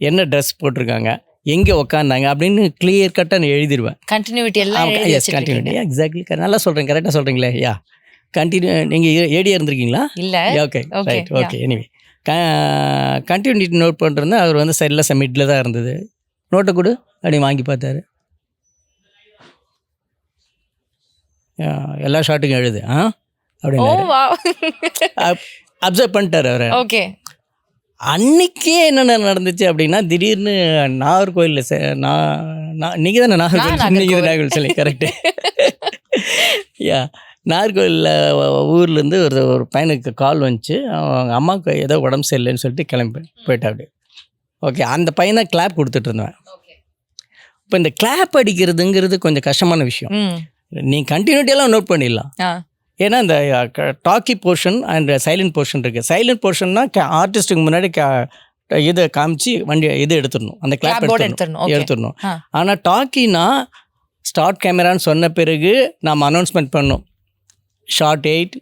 என்ன ட்ரெஸ் போட்டிருக்காங்க, எங்கே உக்காந்தாங்க அப்படின்னு கிளியர் கட்டாக நான் எழுதிடுவேன். கண்டினியூட்டி எல்லாம். Yes, continuity, exactly. நல்லா சொல்கிறேன், கரெக்டாக சொல்கிறீங்களே. Yeah, continue. நீங்கள் ஏடியாக இருந்திருக்கீங்களா? இல்லை. Okay, right, okay. Anyway continuity note பண்ணுறது அவர் வந்து சைடில் சமிட்டில் தான் இருந்தது. நோட்டை கொடு அப்படி வாங்கி பார்த்தாரு. எல்லா ஷாட்டுக்கும் எழுது அப்படின்னு அப்சர்வ் பண்ணிட்டார் அவர். ஓகே. அன்றைக்கே என்னென்ன நடந்துச்சு அப்படின்னா, திடீர்னு நாகர்கோயிலில் நீங்கள் தானே நாகர்கோயில் சொல்லி கரெக்டு. யா, நாகர்கோயிலில் ஊர்லேருந்து ஒரு பையனுக்கு கால் வந்துச்சு. அவங்க அம்மாவுக்கு ஏதோ உடம்பு சரியில்லைன்னு சொல்லிட்டு கிளம்பி போயிட்டா. ஓகே, அந்த பையனை கிளாப் கொடுத்துட்டு இருந்தேன். இப்போ இந்த கிளாப் அடிக்கிறதுங்கிறது கொஞ்சம் கஷ்டமான விஷயம். நீ கண்டினியூட்டியெல்லாம் நோட் பண்ணிடலாம். ஏன்னா இந்த talkie portion and silent portion இருக்குது. சைலண்ட் போர்ஷன்னா ஆர்டிஸ்ட்டுக்கு முன்னாடி இதை காமிச்சு இது எடுத்துடணும், அந்த கிளாப் எடுத்துடணும். ஆனால் டாக்கினா ஸ்டார்ட் கேமரான்னு சொன்ன பிறகு நாம் அனௌன்ஸ்மெண்ட் பண்ணோம். ஷார்ட் 8,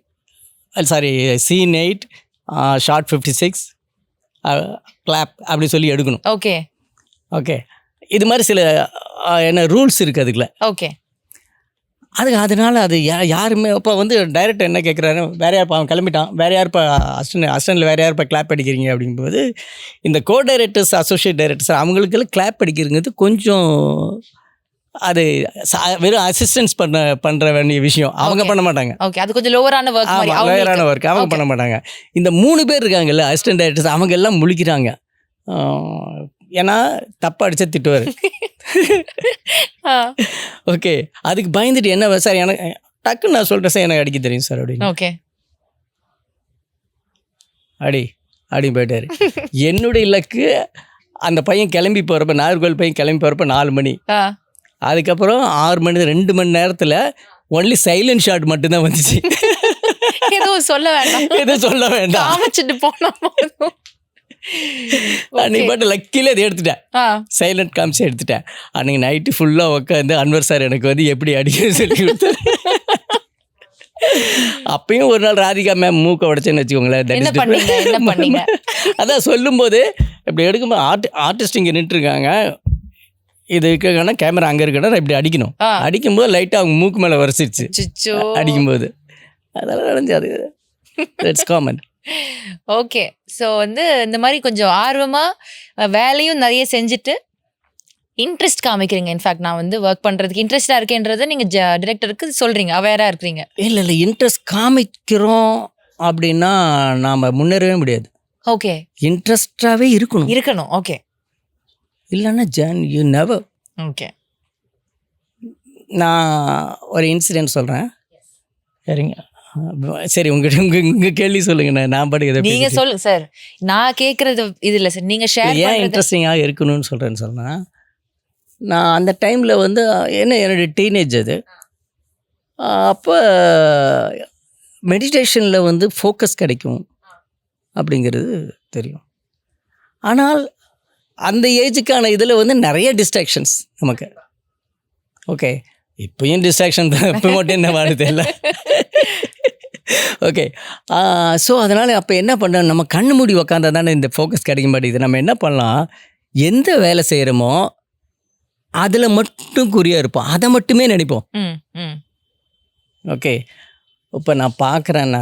சீன் 8, ஷார்ட் 56, கிளாப் அப்படி சொல்லி எடுக்கணும். ஓகே. ஓகே, இது மாதிரி சில என்ன ரூல்ஸ் இருக்குது அதுக்குள்ள. ஓகே. அதனால் அது யாருமே இப்போ வந்து டைரக்டர் என்ன கேட்குறாரு, வேறு யார் அவன் கிளம்பிட்டான், வேறு யார் இப்போ அசிஸ்டன்ட்டில் வேறு யார் இப்போ கிளாப் அடிக்கிறீங்க அப்படிங்கும்போது, இந்த கோ டைரக்டர்ஸ், அசோசியேட் டைரக்டர்ஸ் அவங்களுக்கெல்லாம் கிளாப் அடிக்கிறதுங்கிறது கொஞ்சம் அது வெறும் அசிஸ்டன்ஸ் பண்ணுற வேண்டிய விஷயம். அவங்க பண்ண மாட்டாங்க. ஓகே, அது கொஞ்சம் லோவரான ஒர்க் அவங்க பண்ண மாட்டாங்க. இந்த 3 பேர் இருக்காங்கல்ல அசிஸ்டன்ட் டைரக்டர்ஸ், அவங்க எல்லாம் முழிக்கிறாங்க. ஏன்னா தப்பாக அடித்தா திட்டுவார். ஓகே, அதுக்கு பயந்துட்டு என்ன சார் எனக்கு டக்குன்னு நான் சொல்கிறேன், சார் எனக்கு அடிக்க தெரியும் சார் அப்படின்னு. ஓகே, அப்படி போயிட்டார். என்னுடைய இலக்கு அந்த பையன் கிளம்பி போகிறப்ப, நாகர்கோவில் பையன் கிளம்பி போகிறப்ப 4 மணி. அதுக்கப்புறம் 6 மணி, 2 மணி நேரத்தில் ஒன்லி சைலண்ட் ஷாட் மட்டும்தான் வந்துச்சு. எதுவும் சொல்ல வேண்டாம், காமிச்சிட்டு போனா போதும். அன்னைக்கு பாட்டு லக்கில அதை எடுத்துட்டேன், சைலண்ட் காமிச்சு எடுத்துட்டேன். அன்னைக்கு நைட்டு ஃபுல்லாக உட்காந்து அன்வர் சார் எனக்கு வந்து எப்படி அடிக்க சொல்லி கொடுத்தாரு. அப்பயும் ஒரு நாள் ராதிகா மேம் மூக்க உடைச்சேன்னு வச்சுக்கோங்களேன். அதான் சொல்லும்போது இப்படி எடுக்கும்போது ஆர்டிஸ்ட் இங்கே நின்றுருக்காங்க, இது இருக்காங்கன்னா கேமரா அங்கே இருக்கணும், இப்படி அடிக்கணும். அடிக்கும்போது லைட்டாக அவங்க மூக்கு மேலே வரைச்சிருச்சு அடிக்கும்போது. அதெல்லாம் நடந்துச்சு, அது இட்ஸ் காமன். ஓகே, ஸோ வந்து இந்த மாதிரி கொஞ்சம் ஆர்வமாக வேலையும் நிறைய செஞ்சுட்டு இன்ட்ரெஸ்ட் காமிக்கிறீங்க. இன்ஃபேக்ட் நான் வந்து ஒர்க் பண்றதுக்கு இன்ட்ரெஸ்டா இருக்கேன்றதை நீங்க டிரெக்டருக்கு சொல்றீங்க, அவேரா இருக்கிறீங்க. இல்லை இன்ட்ரெஸ்ட் காமிக்கிறோம் அப்படின்னா நாம் முன்னேறவே முடியாது. ஓகே, இன்ட்ரெஸ்டாகவே இருக்கணும். ஓகே இல்லைன்னா யூ நெவர். ஓகே, நான் ஒரு இன்சிடென்ட் சொல்கிறேன். சரிங்க, சரி உங்கள் கேள்வி சொல்லுங்கள். நான் பாட்டுக்கு நீங்க சொல்லுங்க சார். நான் கேட்கறது இது இல்லை சார், நீங்க ஷேர் ஏன் இன்ட்ரெஸ்டிங்காக இருக்கணும்னு சொல்கிறேன்னு சொன்னால், நான் அந்த டைமில் வந்து என்னுடைய டீனேஜ் அது. அப்போ மெடிடேஷனில் வந்து ஃபோக்கஸ் கிடைக்கும் அப்படிங்கிறது தெரியும். ஆனால் அந்த ஏஜுக்கான இதில் வந்து நிறைய டிஸ்ட்ராக்ஷன்ஸ் நமக்கு. ஓகே, இப்போயும் டிஸ்ட்ராக்ஷன் தான், இப்போ மட்டும் என்ன வாழுது இல்லை. ஓகே, ஸோ அதனால் அப்போ என்ன பண்ணோம், நம்ம கண்ணு மூடி உக்காந்தா தானே இந்த ஃபோக்கஸ் கிடைக்க மாட்டேங்குது. நம்ம என்ன பண்ணலாம், எந்த வேலை செய்கிறோமோ அதில் மட்டும் குறியாக இருப்போம், அதை மட்டுமே நினைப்போம். ஓகே, இப்போ நான் பார்க்குறேன்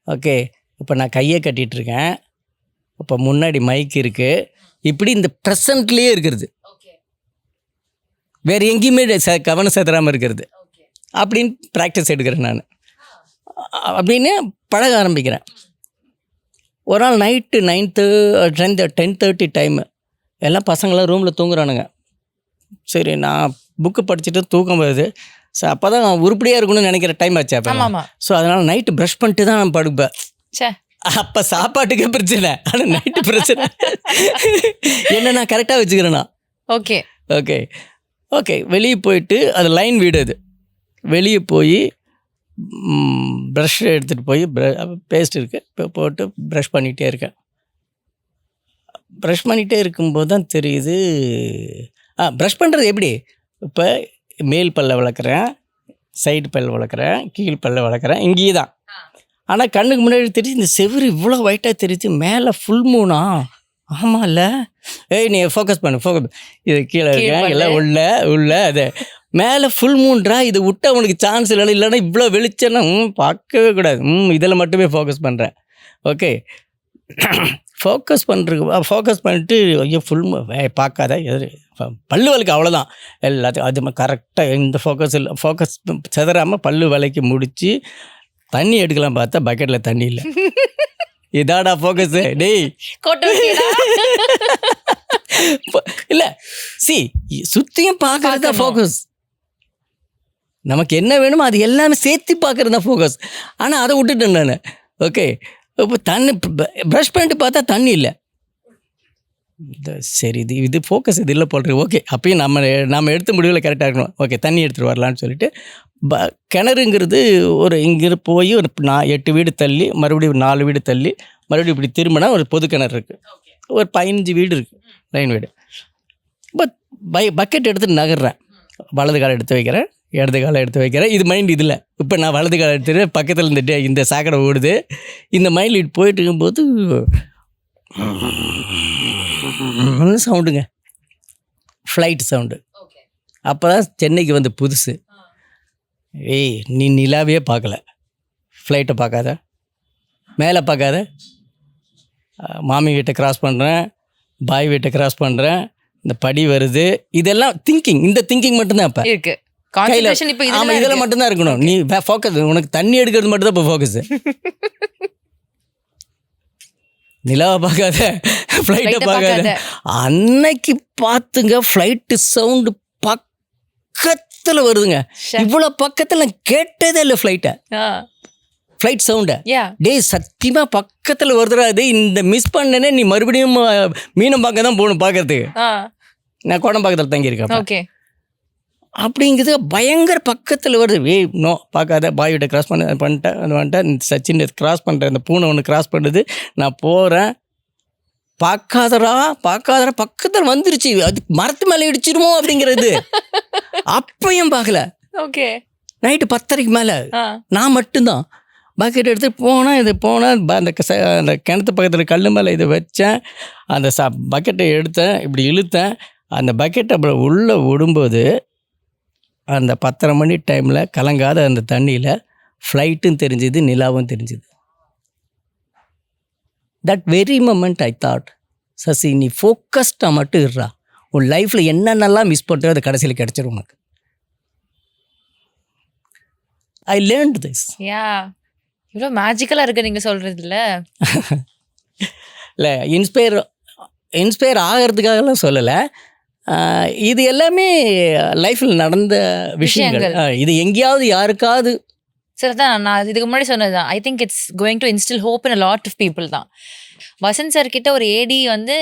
ஓகே, இப்போ நான் கையை கட்டிகிட்ருக்கேன், இப்போ முன்னாடி மைக் இருக்குது, இப்படி இந்த ப்ரெசண்ட்லேயே இருக்கிறது, வேறு எங்கேயுமே கவனம் செலுத்தாமல் இருக்கிறது அப்படின்னு ப்ராக்டிஸ் எடுக்கிறேன் நான். அப்படின்னு பழக ஆரம்பிக்கிறேன். ஒரு நாள் நைட்டு 10:30 டைமு, எல்லாம் பசங்களாம் ரூமில் தூங்குறானுங்க. சரி, நான் புக்கு படிச்சுட்டு தூக்கம் வருது. ஸோ அப்போ தான் உருப்படியாக இருக்கணும்னு நினைக்கிற டைம் ஆச்சு அப்போ. ஸோ அதனால் நைட்டு ப்ரஷ் பண்ணிட்டு தான் நான் படுப்பேன். அப்போ சாப்பாட்டுக்கே பிரச்சனை, ஆனால் நைட்டு பிரச்சனை என்ன நான் கரெக்டாக வச்சுக்கிறேன்னா. ஓகே ஓகே ஓகே வெளியே போயிட்டு, அது லைன் வீடு, அது வெளியே போய் ப்ரஷ் எடுத்துகிட்டு போய் பேஸ்ட் இருக்குது இப்போ போட்டு ப்ரஷ் பண்ணிகிட்டே இருக்கேன். ப்ரஷ் பண்ணிகிட்டே இருக்கும்போது தான் தெரியுது, ப்ரஷ் பண்ணுறது எப்படி, இப்போ மேல் பல்ல வளர்க்குறேன், சைடு பல்ல வளர்க்குறேன், கீழ் பல்ல வளர்க்குறேன், இங்கேயே தான். ஆனால் கண்ணுக்கு முன்னாடி தெரியுது இந்த செவுரு இவ்வளோ ஒயிட்டாக தெரியுது, மேலே ஃபுல் மூணா. ஆமாம் இல்லை, நீ ஃபோக்கஸ் பண்ணு இது கீழே இருக்கேன், எல்லாம் உள்ள அது மேலே ஃபுல் மூன்றா, இது விட்ட உனக்கு சான்ஸ் இல்லைன்னா இவ்வளோ வெளிச்சம்னா பார்க்கவே கூடாது. இதில் மட்டுமே ஃபோக்கஸ் பண்ணுறேன். ஓகே, ஃபோக்கஸ் பண்ணிட்டு ஐயோ ஃபுல் பார்க்காத எது பல்லு வலிக்கு, அவ்வளோதான் எல்லாத்தையும் அது கரெக்டாக இந்த ஃபோக்கஸ் செதறாமல் பல்லு வலிக்கு முடித்து தண்ணி எடுக்கலாம் பார்த்தா பக்கெட்டில் தண்ணி இல்லை. இதாடா ஃபோக்கஸு டேய் இல்லை. சுற்றியும் பார்க்கறது தான் ஃபோக்கஸ். நமக்கு என்ன வேணுமோ அது எல்லாமே சேர்த்து பார்க்குறது தான் ஃபோக்கஸ். ஆனால் அதை விட்டுட்டேன் நான். ஓகே, இப்போ தண்ணி ப்ரஷ் பண்ணிட்டு பார்த்தா தண்ணி இல்லை. சரி, இது ஃபோக்கஸ் இது இல்லை போல்றது. ஓகே, அப்பயும் நம்ம எடுத்த முடிவில் கரெக்டாக இருக்கணும். ஓகே, தண்ணி எடுத்துகிட்டு வரலான்னு சொல்லிட்டு கிணறுங்கிறது ஒரு இங்கே போய் ஒரு 8 வீடு தள்ளி, மறுபடியும் 4 வீடு தள்ளி, மறுபடியும் இப்படி திரும்பினா ஒரு பொது கிணறு இருக்குது. ஒரு 15 வீடு இருக்குது, லைன் வீடு. பக்கெட் எடுத்துகிட்டு நகர்றேன். வலது காலை எடுத்து வைக்கிறேன், இடது காலை எடுத்து வைக்கிறேன். இது மைண்ட் இதில். இப்போ நான் வலது காலை எடுத்துட்டு பக்கத்தில் இந்த சாக்கடை ஓடுது. இந்த மைண்ட் இது போயிட்டு இருக்கும்போது சவுண்டுங்க, ஃப்ளைட் சவுண்டு. அப்போ தான் சென்னைக்கு வந்து புதுசு. நீ நிலாவே பார்க்கல, ஃப்ளைட்டை பார்க்காத, மேலே பார்க்காத. மாமி வீட்டை கிராஸ் பண்ணுறேன், பாய் வீட்டை கிராஸ் பண்ணுறேன், இந்த படி வருது, இதெல்லாம் திங்கிங். இந்த திங்கிங் மட்டும்தான் இப்போ இருக்குது கையில். ஆமாம், இதில் மட்டும்தான் இருக்கணும். நீ ஃபோக்கஸ், உனக்கு தண்ணி எடுக்கிறது மட்டும்தான் இப்போ ஃபோக்கஸு. நிலாவை பார்க்காத, ஃப்ளைட்டை பார்க்காத. அன்னைக்கு பார்த்துங்க ஃப்ளைட்டு சவுண்டு பக்கத்தில் வருதுங்க. இவ்வளோ பக்கத்தில் நான் கேட்டதே இல்லை ஃப்ளைட் சவுண்டை. சத்தியமாக பக்கத்தில் வருதுடா. இது இந்த மிஸ் பண்ணனே, நீ மறுபடியும் மீனம் பார்க்க தான் போகணும் பார்க்கறதுக்கு. நான் கோடம்பாக்கத்தில் தங்கியிருக்கேன். ஓகே, அப்படிங்கிறது பயங்கர பக்கத்தில் வருது. நோ பார்க்காத, பாயோட கிராஸ் பண்ணிட்டேன். சச்சின் கிராஸ் பண்ணுறேன், அந்த பூனை ஒன்று கிராஸ் பண்ணுது. நான் போகிறேன், பார்க்காதரா பக்கத்தில் வந்துருச்சு. அது மரத்து மேலே இடிச்சிருமோ அப்படிங்கிறது. அப்பையும் பார்க்கல. ஓகே, நைட்டு 10:30 மேலே நான் மட்டும்தான் பக்கெட் எடுத்து போனேன். அந்த கிணத்து பக்கத்தில் கல் மேலே இதை வச்சேன். அந்த பக்கெட்டை எடுத்தேன், இப்படி இழுத்தேன். அந்த பக்கெட்டை அப்புறம் உள்ளே விடும்போது அந்த 10:30 மணி டைமில் கலங்காத அந்த தண்ணியில் ஃப்ளைட்டும் தெரிஞ்சுது, நிலாவும் தெரிஞ்சுது. That very moment I thought, Sasi நீ ஃபோக்கஸ்டாக மட்டும் இருறா, உன் லைஃப்பில் என்னென்னலாம் மிஸ் பண்ணிட்டோ அது கடைசியில் கிடச்சிரும் உனக்கு. ஐ லேர்ன்ட் திஸ். யா இவ்வளோ மேஜிக்கலாக இருக்குது நீங்கள் சொல்கிறதுல. இல்லை, இன்ஸ்பயர் ஆகிறதுக்காகலாம் சொல்லலை. இது எல்லாமே லைஃப்பில் நடந்த விஷயங்கள். இது எங்கேயாவது யாருக்காவது சார் தான் நான் இதுக்கு முன்னாடி சொன்னது தான். I think it's going to instill hope in a lot of people தான். வசந்த் சார் கிட்ட ஒரு ஏடி வந்து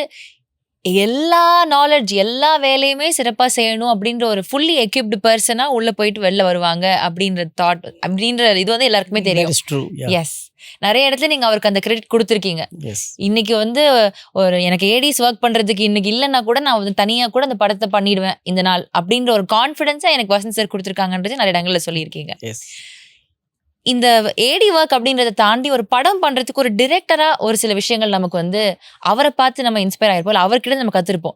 எல்லா நாலேஜ் எல்லா வேலையுமே சிறப்பாக செய்யணும் அப்படின்ற ஒரு ஃபுல்லி எக்யூப்டு பர்சனாக உள்ளே போயிட்டு வெளில வருவாங்க அப்படின்ற தாட், அப்படின்ற இது வந்து எல்லாருக்குமே தெரியும். எஸ், நிறைய இடத்துல நீங்கள் அவருக்கு அந்த கிரெடிட் கொடுத்துருக்கீங்க. இன்னைக்கு வந்து ஒரு எனக்கு ஏடிஸ் ஒர்க் பண்ணுறதுக்கு இன்னைக்கு இல்லைன்னா கூட நான் வந்து தனியாக கூட அந்த படத்தை பண்ணிடுவேன் இந்த நாள் அப்படின்ற ஒரு கான்ஃபிடென்ஸாக எனக்கு வசந்த் சார் கொடுத்துருக்காங்கன்றது நிறைய இடங்களில் சொல்லியிருக்கீங்க. இந்த ஏடி ஒர்க் அப்படின்றத தாண்டி ஒரு படம் பண்றதுக்கு ஒரு டிரெக்டரா ஒரு சில விஷயங்கள் நமக்கு வந்து அவரை பார்த்து நம்ம இன்ஸ்பயர் ஆயிருப்போம், அவர்கிட்ட நம்ம கத்துருப்போம்.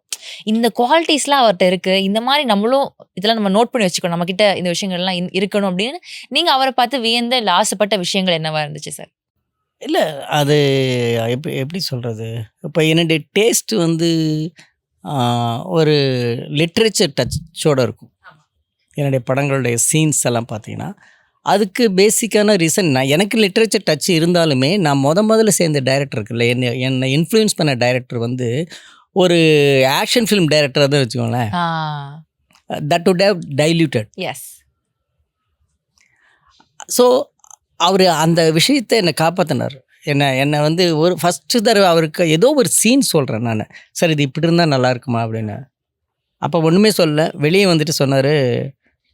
இந்த குவாலிட்டிஸ்லாம் அவர்கிட்ட இருக்கு, இந்த மாதிரி நம்மளும் இதெல்லாம் நம்ம நோட் பண்ணி வச்சுக்கணும், நம்ம கிட்ட இந்த விஷயங்கள்லாம் இருக்கணும் அப்படின்னு நீங்க அவரை பார்த்து வியந்த இல்லை ஆசைப்பட்ட விஷயங்கள் என்னவா இருந்துச்சு சார்? இல்லை, அது எப்படி சொல்கிறது, இப்போ என்னுடைய டேஸ்ட் வந்து ஒரு லிட்ரேச்சர் டச்சோடு இருக்கும். என்னுடைய படங்களுடைய சீன்ஸ் எல்லாம் பார்த்தீங்கன்னா அதுக்கு பேசிக்கான ரீசன் எனக்கு லிட்ரேச்சர் டச் இருந்தாலுமே நான் முதல்ல சேர்ந்த டைரக்டர் இருக்குல்ல, என்னை இன்ஃப்ளூயன்ஸ் பண்ண டைரக்டர் வந்து ஒரு ஆக்ஷன் ஃபிலிம் டைரக்டராக தான் வச்சுக்கோங்களேன். That would have diluted. Yes. So அவர் அந்த விஷயத்தை என்னை காப்பாற்றினார். என்னை வந்து ஒரு ஃபஸ்ட்டு தடவை அவருக்கு ஏதோ ஒரு சீன் சொல்கிறேன் நான், சார் இது இப்படி இருந்தால் நல்லா இருக்குமா அப்படின்னு. அப்போ ஒன்றுமே சொல்ல, வெளியே வந்துட்டு சொன்னார்,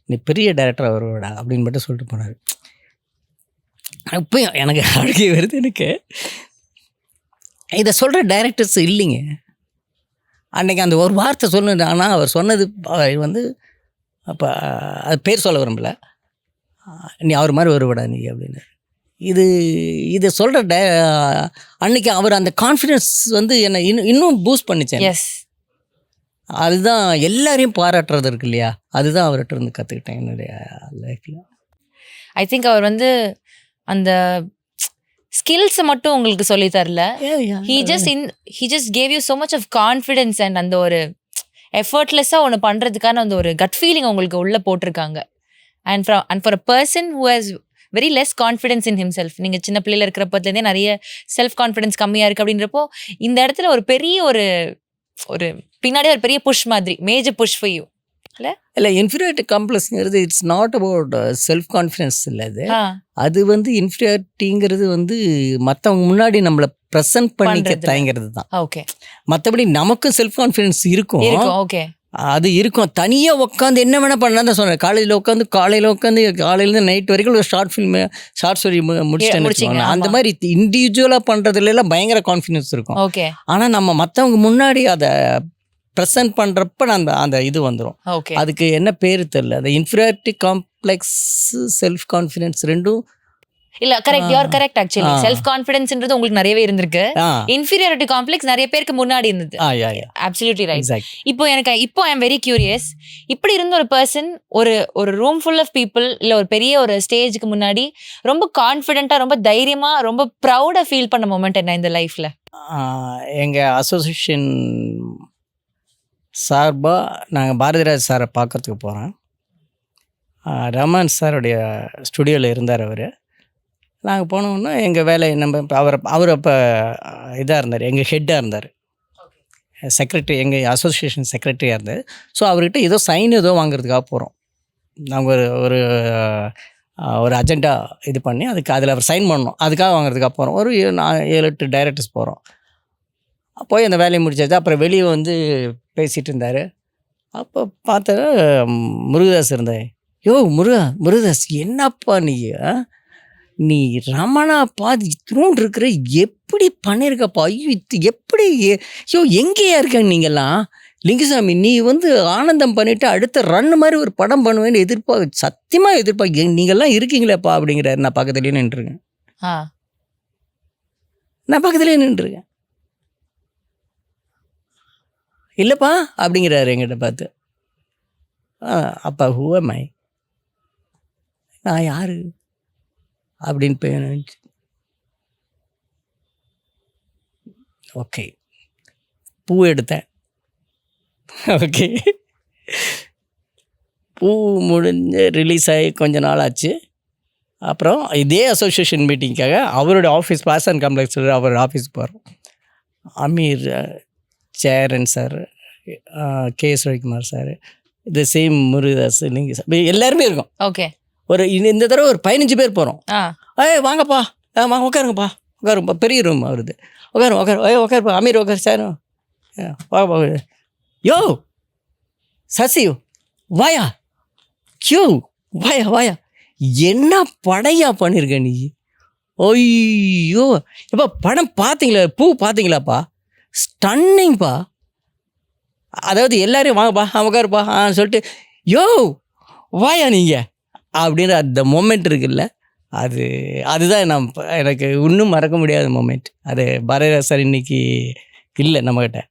நீ பெரிய டைரக்டராக வருவடா அப்படின்னு மட்டும் சொல்லிட்டு போனார். இப்போ எனக்கு அழுகை வருது. எனக்கு இதை சொல்கிற டைரக்டர்ஸ் இல்லைங்க. அன்றைக்கி அந்த ஒரு வார்த்தை சொன்னது, ஆனால் அவர் சொன்னது வந்து அப்போ அது பேர் சொல்ல விரும்பல, நீ அவர் மாதிரி வருவடா நீ அப்படின்னு. இதை சொல்கிற அன்றைக்கி அவர் அந்த கான்ஃபிடென்ஸ் வந்து என்னை இன்னும் பூஸ்ட் பண்ணிச்சேன். எஸ், அதுதான் எல்லாரையும் பாராட்டுறது இருக்கு இல்லையா, அதுதான் அவர்கிட்ட இருந்து கற்றுக்கிட்டேன் என்னுடைய லைஃப்பில். ஐ திங்க் அவர் வந்து அந்த ஸ்கில்ஸை மட்டும் உங்களுக்கு சொல்லி தரல, he just gave you so much of confidence and அந்த ஒரு எஃபர்ட்லெஸ்ஸாக ஒன்று பண்ணுறதுக்கான அந்த ஒரு கட் ஃபீலிங் உங்களுக்கு உள்ளே போட்டிருக்காங்க. And for a person who has very less confidence in himself, நீங்கள் சின்ன பிள்ளையில் இருக்கிறப்பத்துலேருந்தே நிறைய செல்ஃப் கான்ஃபிடென்ஸ் கம்மியாக இருக்குது அப்படின்றப்போ இந்த இடத்துல ஒரு பெரிய ஒரு பின்னாடி ஒரு பெரிய புஷ் மாதிரி, மேஜர் புஷ் ஃபார் யூ. இல்லை, இன்ஃபீரியாரிட்டி காம்ப்ளெக்ஸ்ங்கிறது it's not about self confidence இல்லை. அது வந்து இன்ஃபீரியாரிட்டிங்கிறது வந்து மற்றவங்க முன்னாடி நம்மளை ப்ரெசென்ட் பண்ணிக்க தயங்கிறது தான். ஓகே, மற்றபடி நமக்கும் செல்ஃப் கான்ஃபிடென்ஸ் இருக்கும். ஓகே, அது இருக்கும். தனியாக உட்காந்து என்ன வேணால் பண்ணலாம் தான் சொன்னேன். காலையில் உட்காந்து காலையிலேருந்து நைட் வரைக்கும் ஒரு ஷார்ட் ஸ்டோரி முடிச்சுட்டேன்னு அந்த மாதிரி இண்டிவிஜுவலாக பண்ணுறதுலாம் பயங்கர கான்ஃபிடென்ஸ் இருக்கும். ஓகே, ஆனால் நம்ம மற்றவங்க முன்னாடி அதை ப்ரெசென்ட் பண்ணுறப்ப அந்த இது வந்துடும். அதுக்கு என்ன பேர் தெரியல. அந்த இன்ஃபீரியாரிட்டி காம்ப்ளெக்ஸ், செல்ஃப் கான்ஃபிடென்ஸ் ரெண்டும் இல்ல. Correct, you are correct. Actually self கான்ஃபிடென்ஸ்ன்றது உங்களுக்கு நிறையவே இருந்திருக்கு, இன்ஃபீரியாரிட்டி காம்ப்ளெக்ஸ் நிறைய பேருக்கு முன்னாடி இருந்தது. Absolutely right. இப்போ ஐ எம் வெரி கியூரியஸ், இப்படி இருந்த ஒரு பர்சன் ஒரு ரூம் ஃபுல் ஆஃப் பீப்புள் இல்ல ஒரு பெரிய ஒரு ஸ்டேஜுக்கு முன்னாடி ரொம்ப கான்ஃபிடென்ட்டா, ரொம்ப தைரியமா, ரொம்ப ப்ரௌடா ஃபீல் பண்ண மொமெண்ட் என்ன இந்த லைஃப்ல? எங்கள் அசோசியேஷன் சார்பாக நாங்கள் பாரதிராஜ் சாரை பார்க்கறதுக்கு போகிறோம். ரமன் சாருடைய ஸ்டுடியோவில் இருந்தார் அவர். நாங்கள் போனோம்னா எங்கள் வேலை நம்ம அவர் அப்போ இதாக இருந்தார், எங்கள் ஹெட்டாக இருந்தார், செக்ரட்டரி, எங்கள் அசோசியேஷன் செக்ரட்டரியாக இருந்தார். ஸோ அவர்கிட்ட ஏதோ சைன் ஏதோ வாங்குறதுக்காக போகிறோம். நாங்கள் ஒரு அஜெண்டா இது பண்ணி அதில் அவர் சைன் பண்ணணும், அதுக்காக வாங்குறதுக்காக போகிறோம். ஒரு 7-8 டைரக்டர்ஸ் போகிறோம். போய் அந்த வேலையை முடிச்சாச்சு. அப்புறம் வெளியே வந்து பேசிகிட்டு இருந்தார். அப்போ பார்த்தா முருகதாஸ் இருந்தார். முருகதாஸ் என்னப்பா நீ ரமணா பாதி இத்தினோண்டு இருக்கிற, எப்படி பண்ணியிருக்கப்பா, ஐயோ எப்படி, ஐயோ எங்கேயா இருக்காங்க நீங்கள்லாம், லிங்குசாமி நீ வந்து ஆனந்தம் பண்ணிவிட்டு அடுத்த ரன் மாதிரி ஒரு படம் பண்ணுவேன்னு சத்தியமாக நீங்கள்லாம் இருக்கீங்களேப்பா அப்படிங்கிறாரு. நான் பக்கத்துலேயே நின்றுருக்கேன். இல்லைப்பா அப்படிங்கிறாரு எங்கிட்ட பார்த்து. அப்பா ஹூ am I, நான் யார் அப்படின்னு போய் ஓகே பூ எடுத்தேன். ஓகே. பூ முடிஞ்சு ரிலீஸ் ஆகி கொஞ்ச நாள் ஆச்சு. அப்புறம் இதே அசோசியேஷன் மீட்டிங்காக அவரோட ஆஃபீஸ் பாசன் காம்ப்ளெக்ஸில் அவரோட ஆஃபீஸ்க்கு போகிறோம். Ameer Cheran sir, KS Ravikumar sir, இந்த சேம் முருகதாஸ், நீங்கள் சார், எல்லாருமே இருக்கோம். ஓகே. ஒரு இந்த தடவை ஒரு 15 பேர் போகிறோம். வாங்கப்பா, வாங்க உட்காருங்கப்பா, உட்காருங்கப்பா, பெரிய ரூம் வருது, உட்காருப்பா, அமீர் உட்காரு சார், வாங்கப்பா. யோ சசி வாயா, க்யூ வாயா, என்ன படையா பண்ணியிருக்க நீ? ஐயோ இப்போ படம் பார்த்தீங்களா, பூ பார்த்தீங்களாப்பா, ஸ்டன்னிங்ப்பா. அதாவது எல்லாரையும் வாங்கப்பா, உட்காருப்பா சொல்லிட்டு யோ வாயா நீங்கள் அப்படின்ற அந்த மொமெண்ட் இருக்குல்ல, அதுதான் எனக்கு இன்னும் மறக்க முடியாத மொமெண்ட். அது பாரதிராஜ் சார் இன்னைக்கு இல்லை நம்மக்கிட்ட.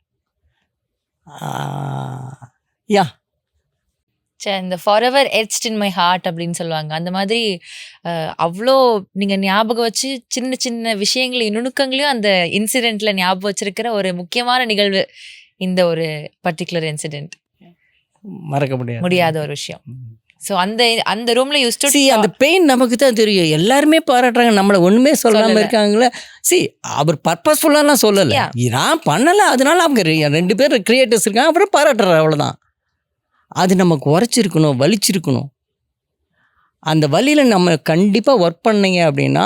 யா இந்த forever etched in my heart அப்படின்னு சொல்லுவாங்க. அந்த மாதிரி அவ்வளோ நீங்கள் ஞாபகம் வச்சு சின்ன சின்ன விஷயங்களையும் நுணுக்கங்களையும் அந்த இன்சிடெண்ட்டில் ஞாபகம் வச்சிருக்கிற ஒரு முக்கியமான நிகழ்வு இந்த ஒரு பர்டிகுலர் இன்சிடெண்ட். மறக்க முடியாத ஒரு விஷயம். ஸோ அந்த ரூம்ல யூஸ் அந்த பெயின் நமக்கு தான் தெரியும். எல்லாருமே பாராட்டுறாங்க, நம்மளை ஒன்றுமே சொல்லாமல் இருக்காங்களே. அவர் பர்பஸ்ஃபுல்லாலாம் சொல்லலை, நான் பண்ணலை, அதனால அவங்க 2 பேர் கிரியேட்டர்ஸ் இருக்காங்க, அப்புறம் பாராட்டுறாரு, அவ்வளோதான். அது நமக்கு உரைச்சிருக்கணும், வலிச்சிருக்கணும். அந்த வழியில் நம்ம கண்டிப்பாக ஒர்க் பண்ணீங்க அப்படின்னா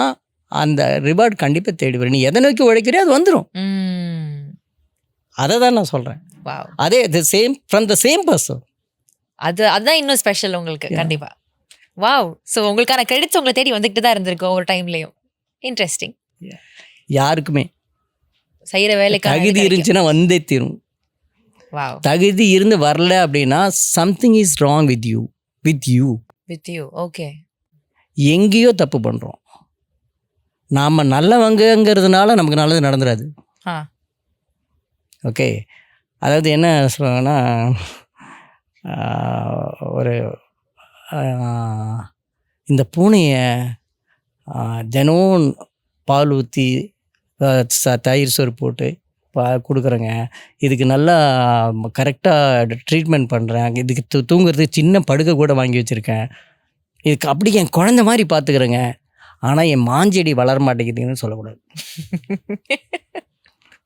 அந்த ரிவார்டு கண்டிப்பாக தேடி வரும். நீ எதை நோக்கி உழைக்கிறியோ அது வந்துடும். அதை தான் நான் சொல்கிறேன். அதே ஃப்ரம் த சேம் பர்சன். அதுதான் இன்னும் ஸ்பெஷல் உங்களுக்கு. கண்டிப்பாக. வாவ். ஸோ உங்களுக்கான கிரெடிட்ஸ் உங்களை தேடி வந்துக்கிட்டு தான் இருந்திருக்கும் ஒரு டைம்லையும். இன்ட்ரெஸ்டிங். யாருக்குமே செய்கிற வேலைக்கு தகுதி இருந்துச்சுன்னா வந்தே தீரும். தகுதி இருந்து வரல அப்படின்னா something is wrong with you. Okay. எங்கேயோ தப்பு பண்ணுறோம். நாம் நல்லவங்கிறதுனால நமக்கு நல்லது நடந்துடாது. ஓகே. அதாவது என்ன சொல்லுவாங்கன்னா, ஒரு இந்த பூனையை தினம் பால் ஊற்றி தயிர் சோறு போட்டு கொடுக்குறேங்க, இதுக்கு நல்லா கரெக்டாக ட்ரீட்மெண்ட் பண்ணுறேன், இதுக்கு தூங்குறதுக்கு சின்ன படுக்கை கூட வாங்கி வச்சுருக்கேன், இதுக்கு அப்படி என் குழந்த மாதிரி பார்த்துக்கிறேங்க, ஆனால் என் மாஞ்செடி வளர மாட்டேங்குதுன்னு சொல்லக்கூடாது.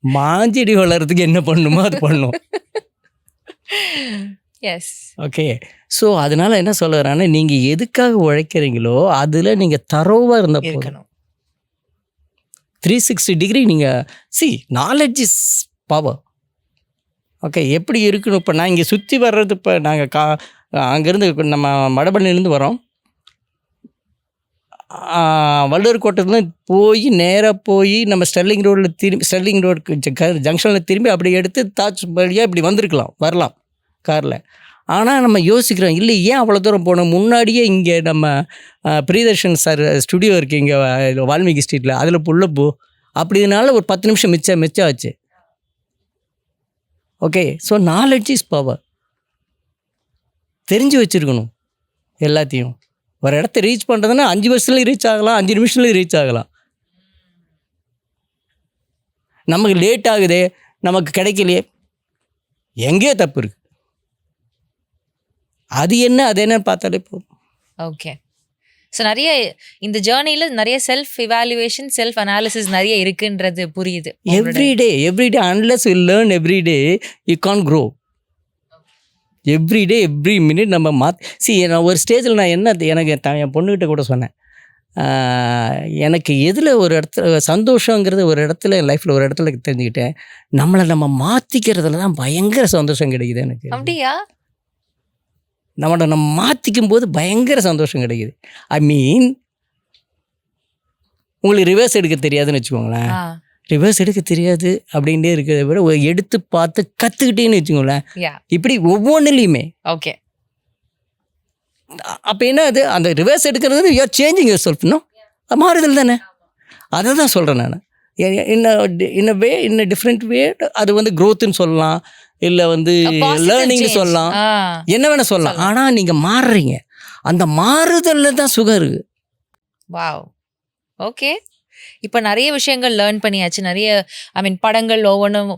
மாஞ்செடி வளர்கிறதுக்கு என்ன பண்ணணுமோ அது பண்ணும். எஸ். ஓகே. ஸோ அதனால் என்ன சொல்ல வரேன்னா, நீங்கள் எதுக்காக உழைக்கிறீங்களோ அதில் நீங்கள் தரோவாக இருந்த போகணும். 360 டிகிரி நீங்கள் நாலேஜ் இஸ் பவர். ஓகே. எப்படி இருக்கணும், இப்போ நான் இங்கே சுற்றி வர்றது, இப்போ நாங்கள் அங்கேருந்து நம்ம மடப்பள்ளியிலேருந்து வரோம், வள்ளுவர் கோட்டத்துலேருந்து போய் நேராக போய் நம்ம ஸ்டெர்லிங் ரோடு ஜங்ஷனில் திரும்பி அப்படி எடுத்து தாஜ் வழியாக இப்படி வரலாம் காரில். ஆனால் நம்ம யோசிக்கிறோம், இல்லை ஏன் அவ்வளோ தூரம் போனோம், முன்னாடியே இங்கே நம்ம பிரியதர்ஷன் சார் ஸ்டுடியோ இருக்குது இங்கே வால்மீகி ஸ்ட்ரீட்டில், அதில் போ அப்படினால ஒரு 10 நிமிஷம் மிச்சம் ஆச்சு. Okay. So knowledge is power. தெரிஞ்சு வச்சுருக்கணும் எல்லாத்தையும். ஒரு இடத்த ரீச் பண்ணுறதுன்னா 5 வருஷத்துலேயும் ரீச் ஆகலாம், 5 நிமிஷத்துலேயும் ரீச் ஆகலாம். நமக்கு லேட் ஆகுதே, நமக்கு கிடைக்கலையே, எங்கேயோ தப்பு இருக்குது. அது என்னன்னு பார்த்தாலே போதும். ஓகே. ஸோ நிறைய இந்த ஜேர்னியில் நிறைய செல்ஃப் இவாலுவேஷன், செல்ஃப் அனாலிசிஸ் நிறைய இருக்குன்றது புரியுது. Everyday unless you learn every day you can't grow. Everyday every minute நம்ம நான் ஒரு ஸ்டேஜில் நான் எனக்கு என் பொண்ணுக்கிட்ட கூட சொன்னேன், எனக்கு எதில் ஒரு இடத்துல சந்தோஷங்கிறது ஒரு இடத்துல என் லைஃப்பில் ஒரு இடத்துல தெரிஞ்சுக்கிட்டேன், நம்ம மாற்றிக்கிறதுல தான் பயங்கர சந்தோஷம் கிடைக்குது எனக்கு. அப்படியா? நம்ம மாற்றிக்கும் போது பயங்கர சந்தோஷம் கிடைக்குது. ஐ மீன், உங்களுக்கு ரிவர்ஸ் எடுக்க தெரியாதுன்னு வச்சுக்கோங்களேன், ரிவர்ஸ் எடுக்க தெரியாது அப்படின்ட்டே இருக்கிறத விட எடுத்து பார்த்து கற்றுக்கிட்டேன்னு வச்சுக்கோங்களேன், இப்படி ஒவ்வொன்றுலையுமே. ஓகே. அப்போ என்ன, அது அந்த ரிவர்ஸ் எடுக்கிறது யூஆர் சேஞ்சிங் யுவர் செல்ஃப். இன்னும் மாறுதல் தானே. அதை தான் சொல்கிறேன் நான். In different way. அது க்ரோத்துன்னு சொல்லலாம், இல்லை லேர்னிங்னு சொல்லலாம், என்ன வேணால் சொல்லலாம். ஆனால் நீங்கள் மாறுறீங்க, அந்த மாறுதலில் தான் சுகம் இருக்குது. வாவ். ஓகே. இப்போ நிறைய விஷயங்கள் லேர்ன் பண்ணியாச்சு. நிறைய படங்கள் ஒவ்வொன்றும்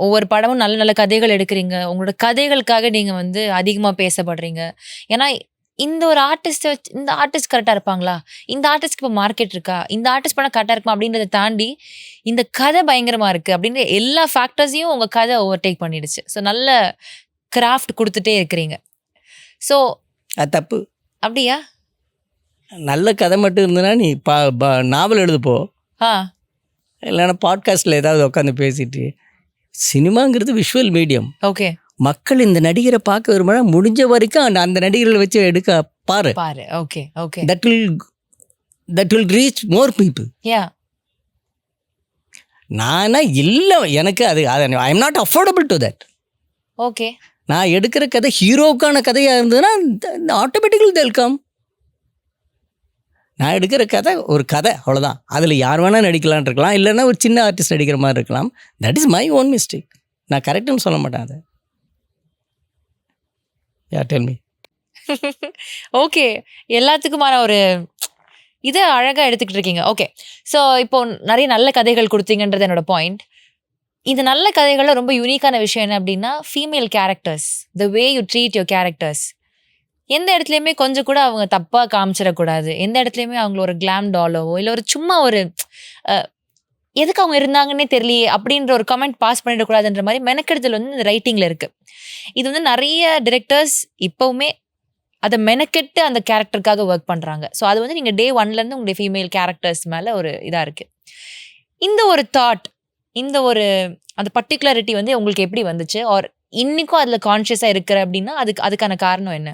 ஒவ்வொரு படமும் நல்ல நல்ல கதைகள் எடுக்கிறீங்க. உங்களோட கதைகளுக்காக நீங்க வந்து அதிகமா பேசப்படுறீங்க. ஏன்னா இந்த ஒரு ஆர்டிஸ்ட்ட வச்சு இந்த ஆர்டிஸ்ட் கரெக்ட்டா இருப்பாங்களா? இந்த ஆர்டிஸ்ட்க்கு இப்போ மார்க்கெட் இருக்கா? இந்த ஆர்டிஸ்ட் பண்ணா கரெக்ட்டா இருக்குமா? அப்படின்றத தாண்டி இந்த கதை பயங்கரமா இருக்கு அப்படின்ற எல்லா ஃபேக்டர்ஸையும் உங்க கதை ஓவர்டேக் பண்ணிடுச்சு. ஸோ நல்ல கிராஃப்ட் குடுத்துட்டே இருக்கிறீங்க. ஸோ அது தப்பு. அப்படியா? நல்ல கதை மட்டும் இருந்ததுன்னா நீ நாவல் எழுதுப்போ, ஆ. இல்லைன்னா பாட்காஸ்ட்டில் ஏதாவது உட்காந்து பேசிட்டு. சினிமாங்கிறது விஷுவல் மீடியம். ஓகே. மக்கள் இந்த நடிகரை பார்க்க விரும்பினா முடிஞ்ச வரைக்கும் அந்த நடிகர்களை வச்சு எடுக்க பாரு. பாரு. Okay, okay. That will reach more people. Yeah. நானா இல்லை, எனக்கு அது I am not affordable to that. Okay. நான் எடுக்கிற கதை ஹீரோவுக்கான கதையாக இருந்ததுன்னா ஆட்டோமேட்டிக்கலி வெல்கம். நான் எடுக்கிற கதை ஒரு கதை, அவ்வளோதான். அதில் யார் வேணால் நடிக்கலான் இருக்கலாம், இல்லைன்னா ஒரு சின்ன ஆர்டிஸ்ட் நடிக்கிற மாதிரி இருக்கலாம். That is my own mistake. நான் கரெக்டுன்னு சொல்ல மாட்டேன் அதை. யா டெல் மீ. ஓகே. எல்லாத்துக்குமான ஒரு இதை அழகாக எடுத்துக்கிட்டு இருக்கீங்க. ஓகே. ஸோ இப்போ நிறைய நல்ல கதைகள் கொடுத்தீங்கன்றது என்னோட பாயிண்ட். இந்த நல்ல கதைகளில் ரொம்ப யூனிக்கான விஷயம் என்ன அப்படின்னா female characters, the way you treat your characters. எந்த இடத்துலையுமே கொஞ்சம் கூட அவங்க தப்பாக காமிச்சிடக்கூடாது. எந்த இடத்துலையுமே அவங்கள ஒரு கிளாம் டாலோவோ இல்லை ஒரு சும்மா ஒரு எதுக்கு அவங்க இருந்தாங்கன்னே தெரியலையே அப்படின்ற ஒரு கமெண்ட் பாஸ் பண்ணிடக்கூடாதுன்ற மாதிரி மெனக்கெடுதல் வந்து இந்த ரைட்டிங்கில் இருக்குது. இது வந்து நிறைய டிரெக்டர்ஸ் இப்போவுமே அதை மெனக்கெட்டு அந்த கேரக்டருக்காக ஒர்க் பண்ணுறாங்க. ஸோ அது வந்து நீங்கள் டே 1லேருந்து உங்களுடைய ஃபீமேல் கேரக்டர்ஸ் மேலே ஒரு இதாக இருக்குது. இந்த ஒரு தாட், இந்த ஒரு அந்த பர்டிகுலாரிட்டி வந்து உங்களுக்கு எப்படி வந்துச்சு? ஆர் இன்றைக்கும் அதில் கான்ஷியஸாக இருக்கிற அப்படின்னா அதுக்கான காரணம் என்ன?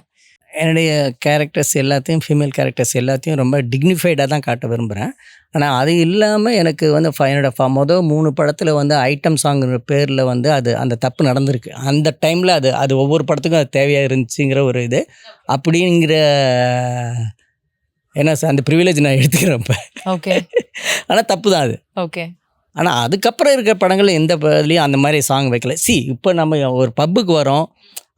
என்னுடைய கேரக்டர்ஸ் எல்லாத்தையும், ஃபீமேல் கேரக்டர்ஸ் எல்லாத்தையும் ரொம்ப டிக்னிஃபைடாக தான் காட்ட விரும்புகிறேன். ஆனால் அது இல்லாமல் எனக்கு வந்து என்னோட மொதல் 3 படத்தில் வந்து ஐட்டம் சாங்குங்கிற பேரில் வந்து அந்த தப்பு நடந்திருக்கு. அந்த டைமில் அது ஒவ்வொரு படத்துக்கும் அது தேவையாக இருந்துச்சுங்கிற ஒரு இது அப்படிங்கிற என்ன சார் அந்த ப்ரிவிலேஜ் நான் எடுத்துக்கிறேன் இப்போ. ஓகே. ஆனால் தப்பு தான் அது. ஓகே. ஆனால் அதுக்கப்புறம் இருக்கிற படங்கள் எந்த இதுலேயும் அந்த மாதிரி சாங் வைக்கல. இப்போ நம்ம ஒரு பப்புக்கு வரோம்,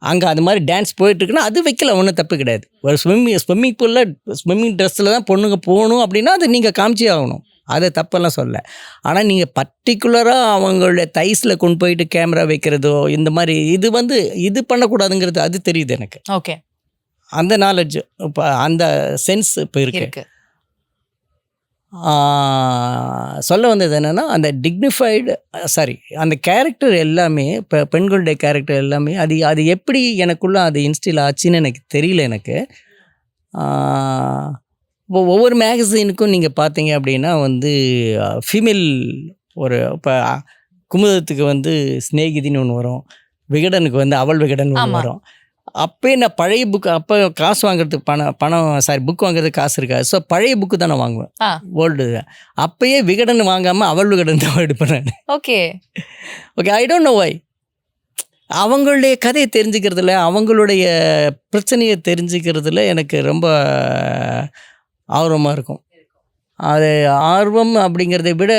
அங்கே அது மாதிரி டான்ஸ் போயிட்டுருக்குன்னா அது வைக்கல, ஒன்றும் தப்பு கிடையாது. ஒரு ஸ்விம்மிங் பூலில் ஸ்விம்மிங் ட்ரெஸ்ஸில் தான் பொண்ணுங்க போகணும் அப்படின்னா அது நீங்கள் காமிச்சே ஆகணும், அது தப்பெல்லாம் சொல்ல. ஆனால் நீங்கள் பர்டிகுலராக அவங்களுடைய தைஸில் கொண்டு போயிட்டு கேமரா வைக்கிறதோ இந்த மாதிரி இது பண்ணக்கூடாதுங்கிறது அது தெரியுது எனக்கு. ஓகே. அந்த நாலேஜ் இப்போ அந்த சென்ஸ் இப்போ இருக்கு. சொல்ல வந்தது என்னென்னா அந்த டிக்னிஃபைடு அந்த கேரக்டர் எல்லாமே, இப்போ பெண்களுடைய கேரக்டர் எல்லாமே அது எப்படி எனக்குள்ளே அது இன்ஸ்டில் ஆச்சுன்னு எனக்கு தெரியல. எனக்கு இப்போ ஒவ்வொரு மேகசீனுக்கும் நீங்கள் பார்த்தீங்க அப்படின்னா வந்து ஃபீமேல் இப்போ குமுதத்துக்கு வந்து ஸ்நேகிதின்னு ஒன்று வரும், விகடனுக்கு வந்து அவள் விகடன் ஒன்று வரும். அப்போயே நான் பழைய புக்கு, அப்போ காசு வாங்குறதுக்கு பணம் புக் வாங்குறதுக்கு காசு இருக்காது. ஸோ பழைய புக்கு தான் நான் வாங்குவேன், ஓல்டு. அப்போயே விகடன் வாங்காமல் அவள் விகடன் தான் எடுப்பேன் நான். Okay. I don't know why. அவங்களுடைய கதையை தெரிஞ்சுக்கிறதுல, அவங்களுடைய பிரச்சனையை தெரிஞ்சுக்கிறதுல எனக்கு ரொம்ப ஆர்வமாக இருக்கும். அது ஆர்வம் அப்படிங்கிறத விட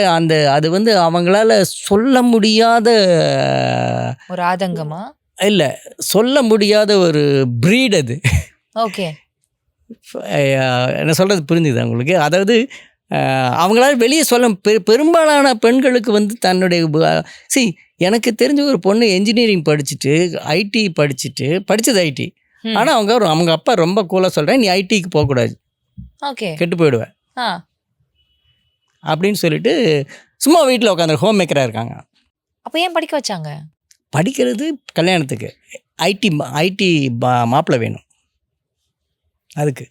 அது வந்து அவங்களால சொல்ல முடியாத ஒரு ஆதங்கமா இல்லை, சொல்ல முடியாத ஒரு ப்ரீட் அது. ஓகே. என்ன சொல்கிறது புரிஞ்சுது உங்களுக்கு? அதாவது அவங்களால வெளியே சொல்ல பெரும்பாலான பெண்களுக்கு வந்து தன்னுடைய எனக்கு தெரிஞ்ச ஒரு பொண்ணு என்ஜினியரிங் படிச்சுட்டு ஐடி படித்தது ஐடி. ஆனால் அவங்க அப்பா ரொம்ப கூலாக சொல்கிறேன், நீ ஐடிக்கு போகக்கூடாது, ஓகே, கெட்டு போயிடுவேன் அப்படின்னு சொல்லிட்டு சும்மா வீட்டில் உட்காந்து ஹோம் மேக்கராக இருக்காங்க. அப்போ ஏன் படிக்க வச்சாங்க? படிக்கிறது கல்யாணத்துக்கு ஐடி மாப்பிள்ளை வேணும் அதுக்கு.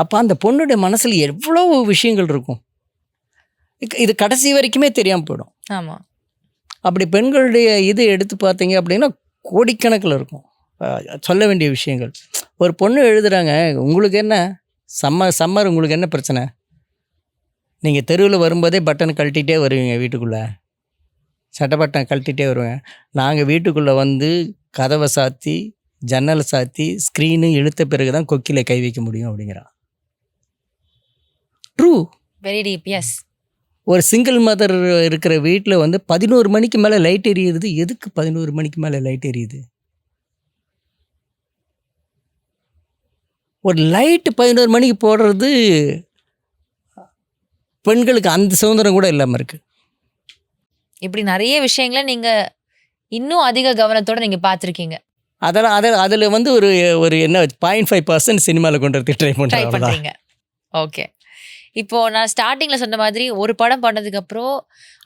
அப்போ அந்த பொண்ணுடைய மனசில் எவ்வளோ விஷயங்கள் இருக்கும், இது கடைசி வரைக்குமே தெரியாமல் போயிடும். ஆமாம். அப்படி பெண்களுடைய இது எடுத்து பார்த்தீங்க அப்படின்னா கோடிக்கணக்கில் இருக்கும் சொல்ல வேண்டிய விஷயங்கள். ஒரு பொண்ணு எழுதுகிறாங்க, உங்களுக்கு என்ன சம்மர் உங்களுக்கு என்ன பிரச்சனை? நீங்கள் தெருவில் வரும்போதே பட்டன் கழட்டிகிட்டே வருவீங்க, வீட்டுக்குள்ளே சட்டை பட்டன் கழட்டிகிட்டே வருவேன். நாங்கள் வீட்டுக்குள்ளே வந்து கதவை சாத்தி ஜன்னலை சாத்தி ஸ்க்ரீனு இழுத்த பிறகு தான் கொக்கியில் கை வைக்க முடியும் அப்படிங்கிறா. True, very deep. எஸ். ஒரு சிங்கிள் மதர் இருக்கிற வீட்டில் வந்து 11 மணிக்கு மேலே லைட் எரியுது. எதுக்கு 11 மணிக்கு மேலே லைட் எரியுது? ஒரு லைட்டு 11 மணிக்கு போடுறது பெண்களுக்கு அந்த சுதந்திரம் கூட இல்லாமல் இருக்குது. இப்படி நிறைய விஷயங்களை நீங்கள் இன்னும் அதிக கவனத்தோட நீங்க பார்த்திருக்கீங்க, அதில் வந்து ஒரு ஒரு என்ன 0.5% சினிமாவில் கொண்டு வரதுக்கு ட்ரை ட்ரை பண்ணுறேன். பண்றீங்க. ஓகே. இப்போ நான் ஸ்டார்டிங்ல சொன்ன மாதிரி ஒரு படம் பண்ணதுக்கு அப்புறம்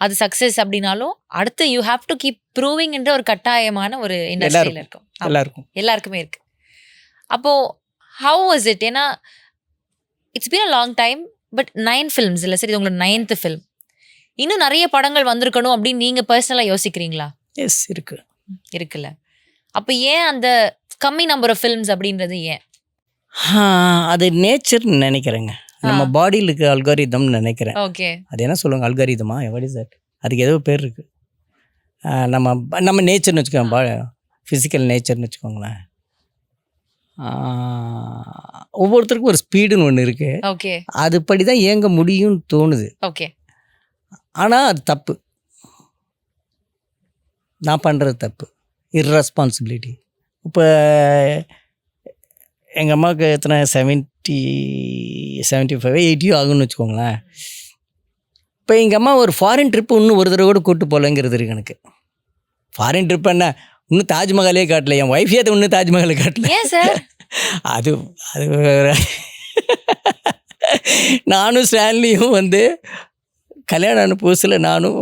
அது சக்சஸ் அப்படின்னாலும் அடுத்து you have to keep proving என்ற ஒரு கட்டாயமான ஒரு இண்டஸ்ட்ரியில இருக்கும். எல்லாருக்குமே இருக்கு. அப்போ ஹவ் வாஸ் இட்? ஏன்னா it's been a long time, but 9 films இல்லை, சரி இது உங்களோட 9th ஃபிலிம். இன்னும் நிறைய படங்கள் வந்திருக்கணும் அப்படின்னு நீங்க பர்சனலா யோசிக்கிறீங்களா? எஸ் இருக்குல்ல. அப்போ ஏன் அந்த கம்மி நம்பர் ஆஃப் ஃபிலிம்ஸ் அப்படின்றது ஏன்? அது நேச்சர்னு நினைக்கிறேங்க. நம்ம பாடியில் இருக்க அல்காரிதம்னு நினைக்கிறேன். ஓகே. அது என்ன சொல்லுவாங்க, அல்காரிதமா, வாட் இஸ் தட்? அதுக்கு ஏதோ பேர் இருக்குது. நம்ம நேச்சர்னு வச்சுக்கோங்க, ஃபிசிக்கல் நேச்சர்னு வச்சுக்கோங்களேன். ஒவ்வொருத்தருக்கும் ஒரு ஸ்பீடுன்னு ஒன்று இருக்குது. ஓகே. அதுபடி தான் இயங்க முடியும்னு தோணுது. ஓகே. ஆனால் அது தப்பு. நான் பண்ணுறது தப்பு, இர்ரெஸ்பான்சிபிலிட்டி. இப்போ எங்கள் அம்மாவுக்கு எத்தனை 70, 75, 80 ஆகும்னு வச்சுக்கோங்களேன். இப்போ எங்கள் அம்மா ஒரு ஃபாரின் ட்ரிப்பு இன்னும் ஒரு தடவை கூட கூப்பிட்டு போகலங்கிறது இருக்குது எனக்கு. ஃபாரின் ட்ரிப் என்ன, இன்னும் தாஜ்மஹாலே காட்டல. என் ஒய்ஃபே அது இன்னும் தாஜ்மஹாலை காட்டல. ஏன் சார்? அது நானும் ஸ்டான்லியும் வந்து கல்யாணம் ஆன புதுசில் நானும்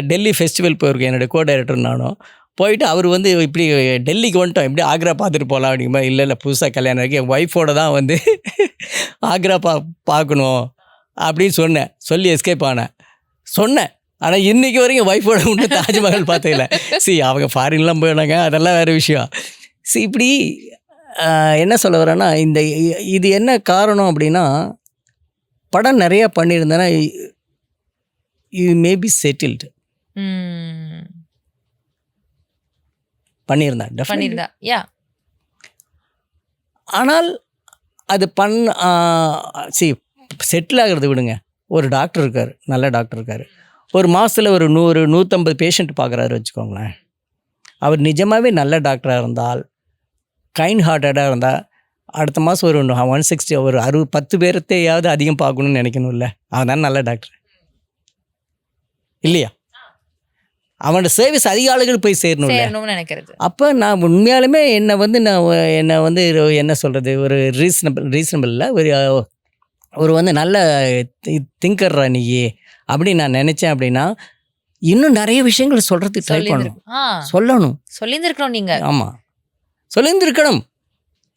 டெல்லி ஃபெஸ்டிவல் போயிருக்கேன். என்னோடய கோ டைரக்டர் நானும் போயிட்டு அவர் வந்து இப்படி டெல்லிக்கு வந்துட்டோம், இப்படி ஆக்ரா பார்த்துட்டு போகலாம் அப்படிங்கும்போது, இல்லை புதுசாக கல்யாணம் இருக்குது, என் ஒய்ஃபோட தான் வந்து ஆக்ரா பார்க்கணும் அப்படின்னு சொல்லி எஸ்கேப் சொன்னேன். ஆனால் இன்றைக்கி வரைக்கும் என் ஒய்ஃபோட இன்னும் தாஜ்மஹால் பார்த்ததில்ல. அவங்க ஃபாரின்லாம் போயிடாங்க, அதெல்லாம் வேறு விஷயம். இப்படி என்ன சொல்ல வரேன்னா, இது என்ன காரணம் அப்படின்னா, படம் நிறையா பண்ணியிருந்தேன்னா யூ மே பி செட்டில்டு. பண்ணியிருந்தா. ஆனால் அது செட்டில் ஆகிறது விடுங்க. ஒரு டாக்டர் இருக்கார், நல்ல டாக்டர் இருக்கார். ஒரு மாதத்தில் ஒரு 100-150 பேஷண்ட் பார்க்குறாரு வச்சுக்கோங்களேன். அவர் நிஜமாகவே நல்ல டாக்டராக இருந்தால், கைண்ட் ஹார்ட்டடாக இருந்தால், அடுத்த மாதம் ஒரு 160 ஒரு 10 பேர்த்தையாவது அதிகம் பார்க்கணுன்னு நினைக்கணும்ல. அவன் தான் நல்ல டாக்டர் இல்லையா? அவனோட சர்வீஸ் அதிக ஆளுகள் போய் சேரணும்னு நினைக்கிறது. அப்போ நான் உண்மையாலுமே என்னை வந்து என்ன சொல்கிறது, ஒரு ரீசனபிள் இல்லை, ஒரு வந்து நல்ல திங்கர்ரா நீ அப்படின்னு நான் நினச்சேன். அப்படின்னா இன்னும் நிறைய விஷயங்கள் சொல்கிறதுக்கு ட்ரை சொல்லியிருந்துருக்கணும் நீங்கள். ஆமாம், சொல்லியிருந்துருக்கணும்,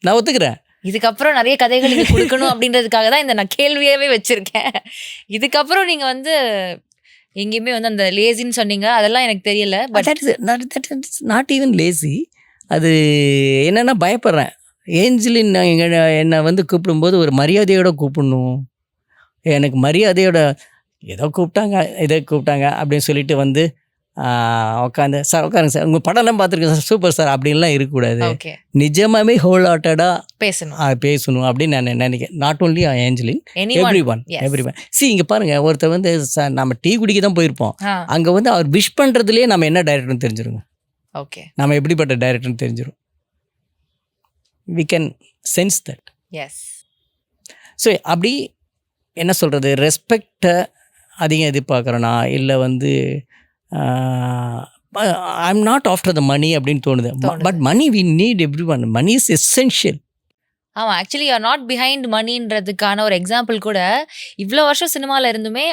நான் ஒத்துக்கிறேன். இதுக்கப்புறம் நிறைய கதைகள் இது கொடுக்கணும் அப்படின்றதுக்காக தான் இந்த நான் கேள்வியாகவே வச்சுருக்கேன். இதுக்கப்புறம் நீங்கள் வந்து எங்கேயுமே வந்து அந்த லேசின்னு சொன்னீங்க, அதெல்லாம் எனக்கு தெரியல. But that is not even lazy. அது என்னென்னா பயப்படுறேன். ஏஞ்சலின் என்னை வந்து கூப்பிடும்போது ஒரு மரியாதையோடு கூப்பிடணும். எனக்கு மரியாதையோட ஏதோ கூப்பிட்டாங்க அப்படின்னு சொல்லிட்டு வந்து உட்காந்து சார் உட்காருங்க சார், உங்கள் படம்லாம் பார்த்துருக்கேன் சார், சூப்பர் சார் அப்படின்லாம் இருக்கக்கூடாது. நிஜமாகவே ஹோல் ஹார்ட்டடாக பேசணும் அப்படின்னு நான் நினைக்கிறேன். Not only Angeline, every one. இங்கே பாருங்கள், ஒருத்தர் வந்து நம்ம டீ குடிக்க தான் போயிருப்போம், அங்கே வந்து அவர் விஷ் பண்ணுறதுலேயே நம்ம என்ன டைரக்டர்னு தெரிஞ்சிருங்க. ஓகே, நம்ம எப்படிப்பட்ட டைரக்டர்னு தெரிஞ்சிடும். we can sense that. Yes. So அப்படி என்ன சொல்கிறது, ரெஸ்பெக்டை அதிகம் எதிர்பார்க்குறேன்னா, இல்லை வந்து I am not after the money அப்படின்னு தோணுது. But money we need every one. Money is essential. ஆமாம், actually you are not behind மணின்றதுக்கான ஒரு எக்ஸாம்பிள் கூட இவ்வளோ வருஷம் சினிமாவில் இருந்துமே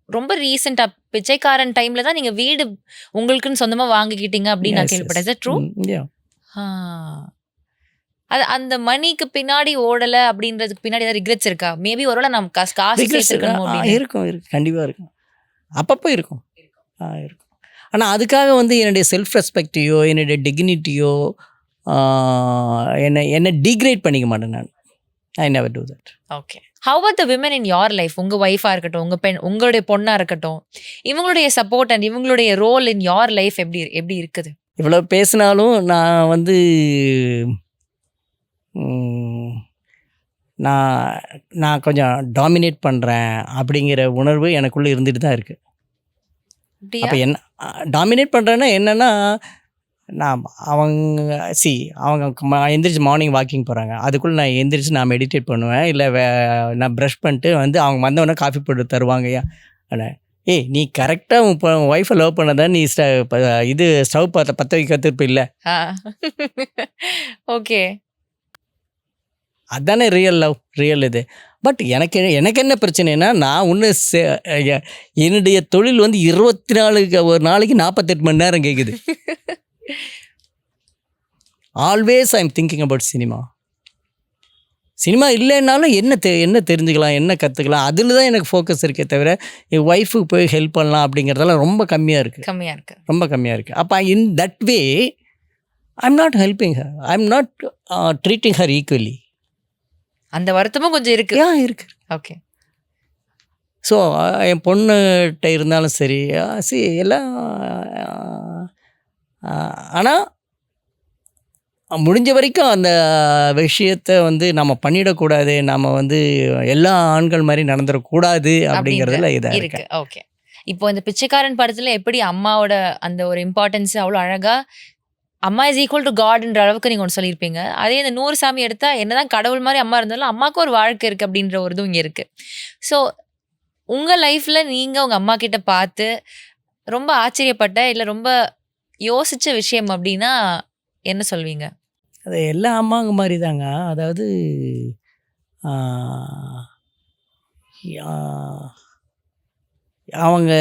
ரொம்ப ரீசெண்டாக பிச்சைக்காரன் டைமில் தான் நீங்கள் வீடு உங்களுக்குன்னு சொந்தமாக வாங்கிக்கிட்டீங்க அப்படின்னு நான் கேள்விப்பட்டேன். Is that true? அது அந்த மணிக்கு பின்னாடி ஓடலை அப்படின்றதுக்கு பின்னாடி ஏதாவது ரிக்ரெட்ஸ் இருக்கா? மேபி ஒருவேளை நம்ம காசு இருக்கும், கண்டிப்பாக இருக்கும், அப்பப்போ இருக்கும். ஆனால் அதுக்காக வந்து என்னுடைய செல்ஃப் ரெஸ்பெக்டையோ என்னுடைய டிக்னிட்டியோ என்னை டிகிரேட் பண்ணிக்க மாட்டேன் நான். I never do that. Okay, how about the women in your life? உங்கள் ஒய்ஃபாக இருக்கட்டும், உங்களுடைய பொண்ணாக இருக்கட்டும், இவங்களுடைய சப்போர்ட் அண்ட் இவங்களுடைய ரோல் இன் யோர் லைஃப் எப்படி இருக்குது? இவ்வளோ பேசினாலும் நான் வந்து நான் கொஞ்சம் டாமினேட் பண்ணுறேன் அப்படிங்கிற உணர்வு எனக்குள்ளே இருந்துட்டு தான் இருக்குது. அப்போ என்ன டாமினேட் பண்ணுறேன்னா என்னென்னா, நான் அவங்க எந்திரிச்சு மார்னிங் வாக்கிங் போகிறாங்க, அதுக்குள்ளே நான் எந்திரிச்சு நான் மெடிடேட் பண்ணுவேன். இல்லை நான் ப்ரஷ் பண்ணிட்டு வந்து அவங்க வந்தவொடனே காஃபி போட்டு தருவாங்கய்யா. ஏய் நீ கரெக்டாக உன் ஒய்ஃபை லவ் பண்ணதான் நீ இது ஸ்டவ் பற்ற வைக்க கற்றுருப்ப இல்லை, ஓகே. அதுதானே ரியல் லவ், ரியல் இது. பட் எனக்கு என்ன பிரச்சனைனா, நான் ஒன்று என்னுடைய தொழில் வந்து 24 ஒரு நாளைக்கு 48 மணி நேரம் கேட்குது. Always I am thinking about cinema. Cinema இல்லைன்னாலும் என்ன தெரிஞ்சுக்கலாம், என்ன கற்றுக்கலாம், அதில் தான் எனக்கு ஃபோக்கஸ் இருக்கே தவிர என் ஒய்ஃபுக்கு போய் ஹெல்ப் பண்ணலாம் அப்படிங்கிறதெல்லாம் ரொம்ப கம்மியாக இருக்குது, ரொம்ப கம்மியாக இருக்குது. அப்போ in that way I am not helping her, I am not treating her equally. அந்த வருத்தமும் கொஞ்சம் இருக்கு. இருக்குது. ஓகே. ஸோ என் பொண்ணுகிட்ட இருந்தாலும் சரி எல்லாம். ஆனால் முடிஞ்ச வரைக்கும் அந்த விஷயத்தை வந்து நம்ம பண்ணிடக்கூடாது, நம்ம வந்து எல்லா ஆண்கள் மாதிரி நடந்துடக்கூடாது அப்படிங்கிறதுல இதாக இருக்கு. ஓகே. இப்போ இந்த பிச்சைக்காரன் படத்துல எப்படி அம்மாவோட அந்த ஒரு இம்பார்ட்டன்ஸ் அவ்வளோ அழகா, அம்மா இஸ் ஈக்குவல் டு காட்ன்ற அளவுக்கு நீங்கள் ஒன்று சொல்லியிருப்பீங்க. அதே இந்த 100 சாமி எடுத்தால் என்னதான் கடவுள் மாதிரி அம்மா இருந்தாலும் அம்மாவுக்கு ஒரு வாழ்க்கை இருக்குது அப்படின்ற ஒரு இதுவும் இங்கே இருக்குது. ஸோ உங்கள் லைஃப்பில் நீங்கள் உங்கள் அம்மா கிட்ட பார்த்து ரொம்ப ஆச்சரியப்பட்ட இல்லை ரொம்ப யோசித்த விஷயம் அப்படின்னா என்ன சொல்வீங்க? அது எல்லா அம்மாங்க மாதிரி தாங்க. அதாவது அவங்க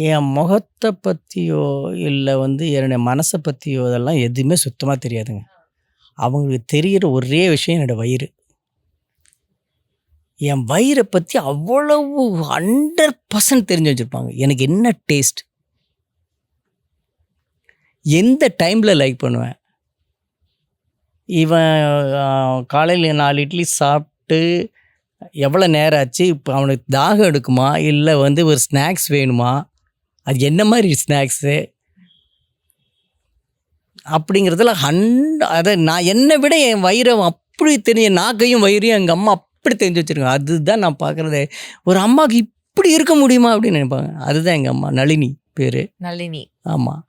என் முகத்தை பற்றியோ இல்லை வந்து என்னுடைய மனசை பற்றியோ இதெல்லாம் எதுவுமே சுத்தமாக தெரியாதுங்க. அவங்களுக்கு தெரிகிற ஒரே விஷயம் என்னோடய வயிறு. என் வயிறை பற்றி அவ்வளவு 100% தெரிஞ்சு வச்சுருப்பாங்க. எனக்கு என்ன டேஸ்ட், எந்த டைமில் லைக் பண்ணுவேன். இவன் காலையில் 4 இட்லி சாப்பிட்டு எவ்வளோ நேரம் ஆச்சு, இப்போ அவனுக்கு தாகம் எடுக்குமா இல்லை வந்து ஒரு ஸ்நாக்ஸ் வேணுமா, அது என்ன மாதிரி ஸ்நாக்ஸு அப்படிங்கிறதுல அதை நான் என்னை விட என் வயிறை அப்படி தெரிஞ்ச நாக்கையும் வயிறையும் எங்கள் அம்மா அப்படி தெரிஞ்சு வச்சுருக்காங்க. அதுதான் நான் பார்க்குறது. ஒரு அம்மாவுக்கு இப்படி இருக்க முடியுமா அப்படின்னு நினைப்பாங்க. அதுதான் எங்கள் அம்மா, நளினி பேர். நளினி. ஆமாம்,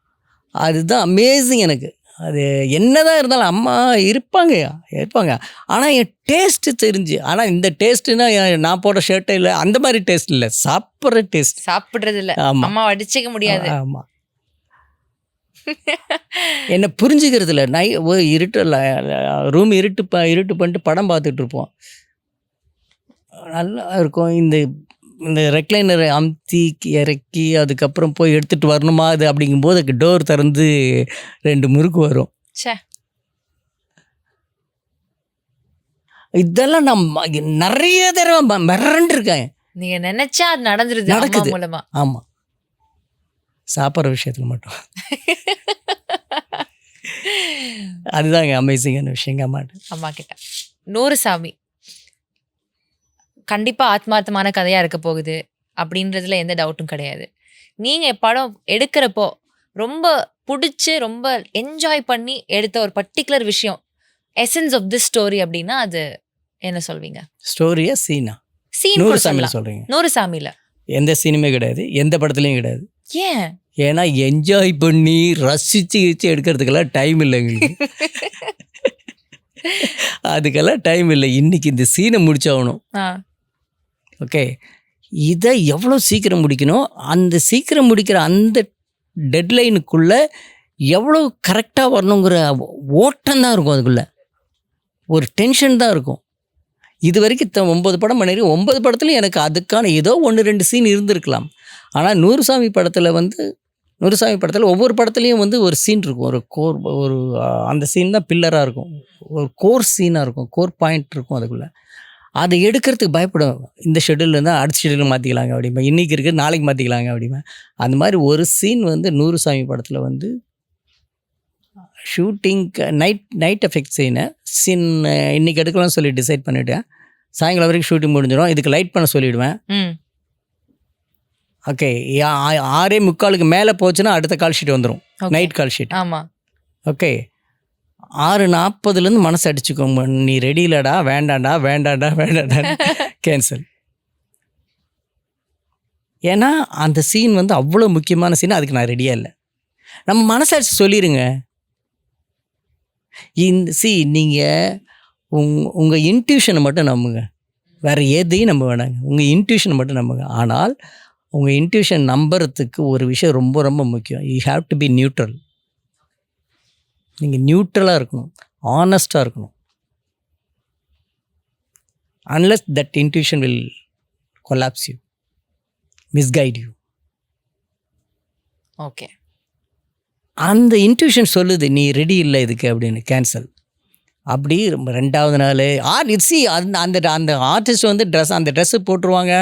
அதுதான் அமேசிங் எனக்கு. அது என்னதான் இருந்தாலும் அம்மா இருப்பாங்க. ஆனால் என் டேஸ்ட்டு தெரிஞ்சு, ஆனால் இந்த டேஸ்ட்டுன்னா நான் போடுற ஷர்ட்டே இல்லை, அந்த மாதிரி டேஸ்ட் இல்லை, சாப்பிட்ற டேஸ்ட். சாப்பிட்றது இல்லை. ஆமாம், அம்மா அடிச்சிக்க முடியாது. ஆமாம், என்னை புரிஞ்சுக்கிறது இல்லை. இருட்டில் ரூம் இருட்டு பண்ணிட்டு படம் பார்த்துட்டு இருப்போம், நல்லா இருக்கும். இந்த ரெக்லைனரை அமுத்தி இறக்கி அதுக்கப்புறம் போய் எடுத்துகிட்டு வரணுமா அது அப்படிங்கும்போது டோர் திறந்து 2 முறுக்கு வரும். இதெல்லாம் நான் நிறைய தடவை மிரண்டு இருக்கேன். நீங்க நினைச்சா அது நடக்குது மூலமா. ஆமாம், சாப்பிட்ற விஷயத்தில் மட்டும். அதுதாங்க அமேசிங்கான விஷயங்க அம்மா கிட்ட. 100 சாமி கண்டிப்பா ஆத்மார்த்தமான கதையா இருக்க போகுது அப்படின்றதுல எந்த டவுட்டும் கிடையாது. நீங்க படம் எடுக்கிறப்போ ரொம்ப பிடிச்சி ரொம்ப என்ஜாய் பண்ணி எடுத்த ஒரு பர்டிகுலர் விஷயம், எசன்ஸ் ஆஃப் திஸ் ஸ்டோரி அப்படின்னா அது என்ன சொல்வீங்க? ஸ்டோரியா சீனா? சீன் 100 சாமியில் சொல்கிறீங்க? 100 சாமியில் எந்த சீனுமே கிடையாது, எந்த படத்துலையும் கிடையாது. ஏன்? ஏன்னா என்ஜாய் பண்ணி ரசித்து எடுக்கிறதுக்கெல்லாம் டைம் இல்லை எங்களுக்கு. அதுக்கெல்லாம் டைம் இல்லை. இன்றைக்கி இந்த சீனை முடிச்சாகணும். ஓகே, இதை எவ்வளோ சீக்கிரம் முடிக்கணும், அந்த சீக்கிரம் முடிக்கிற அந்த டெட்லைனுக்குள்ளே எவ்வளோ கரெக்டாக வரணுங்கிற ஓட்டம் தான் இருக்கும். அதுக்குள்ளே ஒரு டென்ஷன் தான் இருக்கும். இது வரைக்கும் 9 படம் பண்ணிடுறேன். 9 படத்துலையும் எனக்கு அதுக்கான ஏதோ 1-2 சீன் இருந்திருக்கலாம். ஆனால் 100 சாமி படத்தில் ஒவ்வொரு படத்துலையும் வந்து ஒரு சீன் இருக்கும், ஒரு அந்த சீன் தான் பில்லராக இருக்கும், ஒரு கோர் சீனாக இருக்கும், கோர் பாயிண்ட் இருக்கும். அதுக்குள்ளே அதை எடுக்கிறதுக்கு பயப்படுவேன். இந்த ஷெட்யூல் இருந்தால் அடுத்த ஷெட்யூல் மாற்றிக்கலாங்க அப்படிமா, இன்றைக்கி இருக்குது நாளைக்கு மாற்றிக்கலாங்க அப்படிமா. அந்த மாதிரி ஒரு சீன் வந்து 100 சாமி படத்தில் வந்து ஷூட்டிங் நைட் எஃபெக்ட் சீன் இன்றைக்கி எடுக்கலாம்னு சொல்லி டிசைட் பண்ணிவிட்டேன். சாயங்காலம் வரைக்கும் ஷூட்டிங் முடிஞ்சிடும். இதுக்கு லைட் பண்ண சொல்லிவிடுவேன். ஓகே, 6:45 மேலே போச்சுன்னா அடுத்த கால் ஷீட் வந்துடும், நைட் கால் ஷீட். ஆமாம். ஓகே, 6:40 மனசு அடிச்சுக்கோங்க, நீ ரெடி இல்லைடா, வேண்டாண்டா கேன்சல். ஏன்னா அந்த சீன் வந்து அவ்வளோ முக்கியமான சீன், அதுக்கு நான் ரெடியாக இல்லை. நம்ம மனசாட்சி சொல்லிடுங்க. நீங்கள் உங்கள் இன்ட்யூஷனை மட்டும் நம்புங்க, வேறு எதையும் நம்ப வேணாங்க. உங்கள் இன்ட்யூஷனை மட்டும் நம்புங்க. ஆனால் உங்கள் இன்ட்யூஷன் நம்புறதுக்கு ஒரு விஷயம் ரொம்ப ரொம்ப முக்கியம். You have to be neutral. நீங்கள் நியூட்ரலாக இருக்கணும், ஆனஸ்டாக இருக்கணும். Unless that intuition will collapse you, misguide you. Okay. அந்த இன்ட்யூஷன் சொல்லுது நீ ரெடி இல்லை இதுக்கு அப்படின்னு, கேன்சல். அப்படி 2வது நாள் சி அந்த அந்த ஆர்டிஸ்ட் வந்து அந்த ட்ரெஸ்ஸு போட்டுருவாங்க.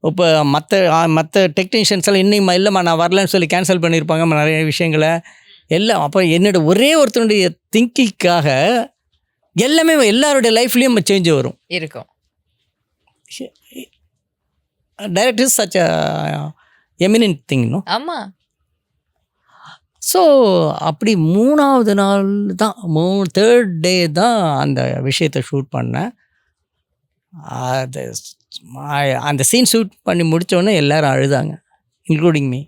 இப்போ மற்ற டெக்னீஷியன்ஸ் எல்லாம் இன்னும் இல்லைம்மா நான் வரலன்னு சொல்லி கேன்சல் பண்ணியிருப்பாங்க நிறைய விஷயங்களை எல்லாம். அப்போ என்னோட ஒரே ஒருத்தனுடைய திங்கிங்காக எல்லாமே எல்லாருடைய லைஃப்லேயும் சேஞ்ச் வரும் இருக்கும். Direct is such eminent thing. ஆமாம். ஸோ அப்படி 3வது நாள் தான் 3rd டே தான் அந்த விஷயத்தை ஷூட் பண்ணேன். அது அந்த சீன் ஷூட் பண்ணி முடித்தோடனே எல்லோரும் அழுதாங்க, இன்க்ளூடிங் மீ.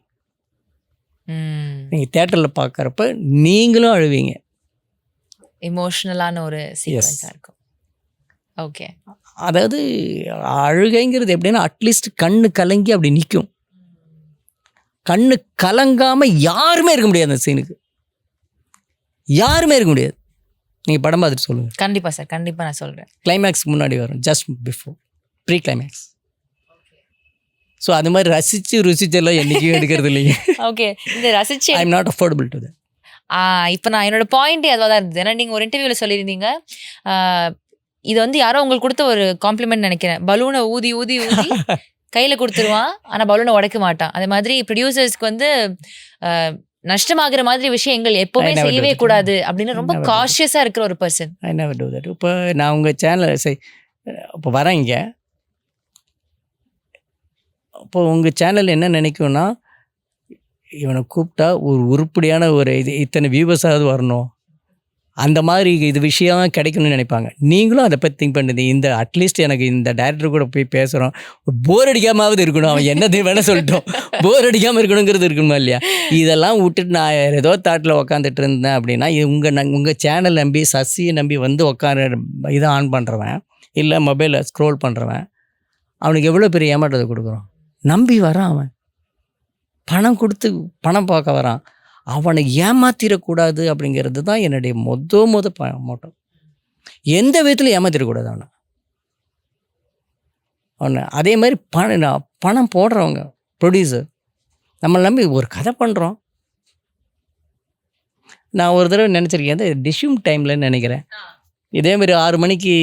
நீங்கள் தேட்டரில் பார்க்குறப்ப நீங்களும் அழுவீங்க. எமோஷ்னலான ஒரு சீக்வென்ஸாக இருக்கும். ஓகே. அதாவது அழுகைங்கிறது எப்படின்னா அட்லீஸ்ட் கண்ணு கலங்கி அப்படி நிற்கும். கண்ணு கலங்காமல் யாருமே இருக்க முடியாது அந்த சீனுக்கு, யாருமே இருக்க முடியாது. நீங்கள் படம் பார்த்துட்டு சொல்லுங்கள். கண்டிப்பாக சார், கண்டிப்பாக நான் சொல்கிறேன். கிளைமேக்ஸ்க்கு முன்னாடி வரும், just before, pre climax. So அது மாதிரி ருசிச்செல்லாம் என்றைக்கும் எடுக்கிறது இல்லைங்க. ஓகே. இந்த ரசிச்சு I am not affordable to that. இப்போ நான் என்னோட பாயிண்டே அதுவாக தான் இருந்தது. ஏன்னா நீங்கள் ஒரு இன்டர்வியூவில் சொல்லியிருந்தீங்க, இது வந்து யாரோ உங்களுக்கு கொடுத்த ஒரு காம்ப்ளிமெண்ட் நினைக்கிறேன். பலூனை ஊதி ஊதி ஊதி கையில் கொடுத்துருவான், ஆனால் பலூனை உடைக்க மாட்டான். அதே மாதிரி ப்ரொடியூசர்ஸ்க்கு வந்து நஷ்டமாகிற மாதிரி விஷயங்கள் எப்போவுமே செய்யவே கூடாது அப்படின்னு ரொம்ப காஷியஸாக இருக்கிற ஒரு person. I never to that. இப்போ நான் உங்கள் சேனல் இப்போ வரேன் இங்கே. இப்போ உங்கள் சேனல் என்ன நினைக்கும்னா, இவனை கூப்பிட்டா ஒரு உருப்படியான ஒரு இத்தனை வியூவர்ஸாவது வரணும், அந்த மாதிரி இது விஷயம் கிடைக்கணும்னு நினைப்பாங்க. நீங்களும் அதை பற்றி திங்க் பண்ணுது. இந்த அட்லீஸ்ட் எனக்கு இந்த டைரக்டர் கூட போய் பேசுகிறோம், போர் அடிக்காமாவது இருக்கணும், அவன் என்னது வேணால் சொல்லட்டும், போர் அடிக்காமல் இருக்கணுங்கிறது இருக்கணுமா இல்லையா? இதெல்லாம் விட்டுட்டு நான் ஏதோ தாட்டில் உக்காந்துட்டு இருந்தேன் அப்படின்னா, உங்கள் சேனல் நம்பி சசியை நம்பி வந்து உட்கார இதை ஆன் பண்ணுறவன் இல்லை மொபைலில் ஸ்க்ரோல் பண்ணுறவன் அவனுக்கு எவ்வளோ பெரிய ஏமாற்றத்தை கொடுக்குறோம். நம்பி வரான், அவன் பணம் கொடுத்து பணம் பார்க்க வரான். அவனை ஏமாத்திடக்கூடாது அப்படிங்கிறது தான் என்னுடைய மோட்டம். எந்த விதத்தில் ஏமாத்திடக்கூடாது அவனை. அதே மாதிரி பணம் போடுறவங்க ப்ரொடியூசர் நம்மளை நம்பி ஒரு கதை பண்ணுறோம். நான் ஒரு தடவை நினச்சிருக்கேன், அந்த டிஷ்யூம் டைமில் நினைக்கிறேன், இதேமாரி 6 மணிக்கு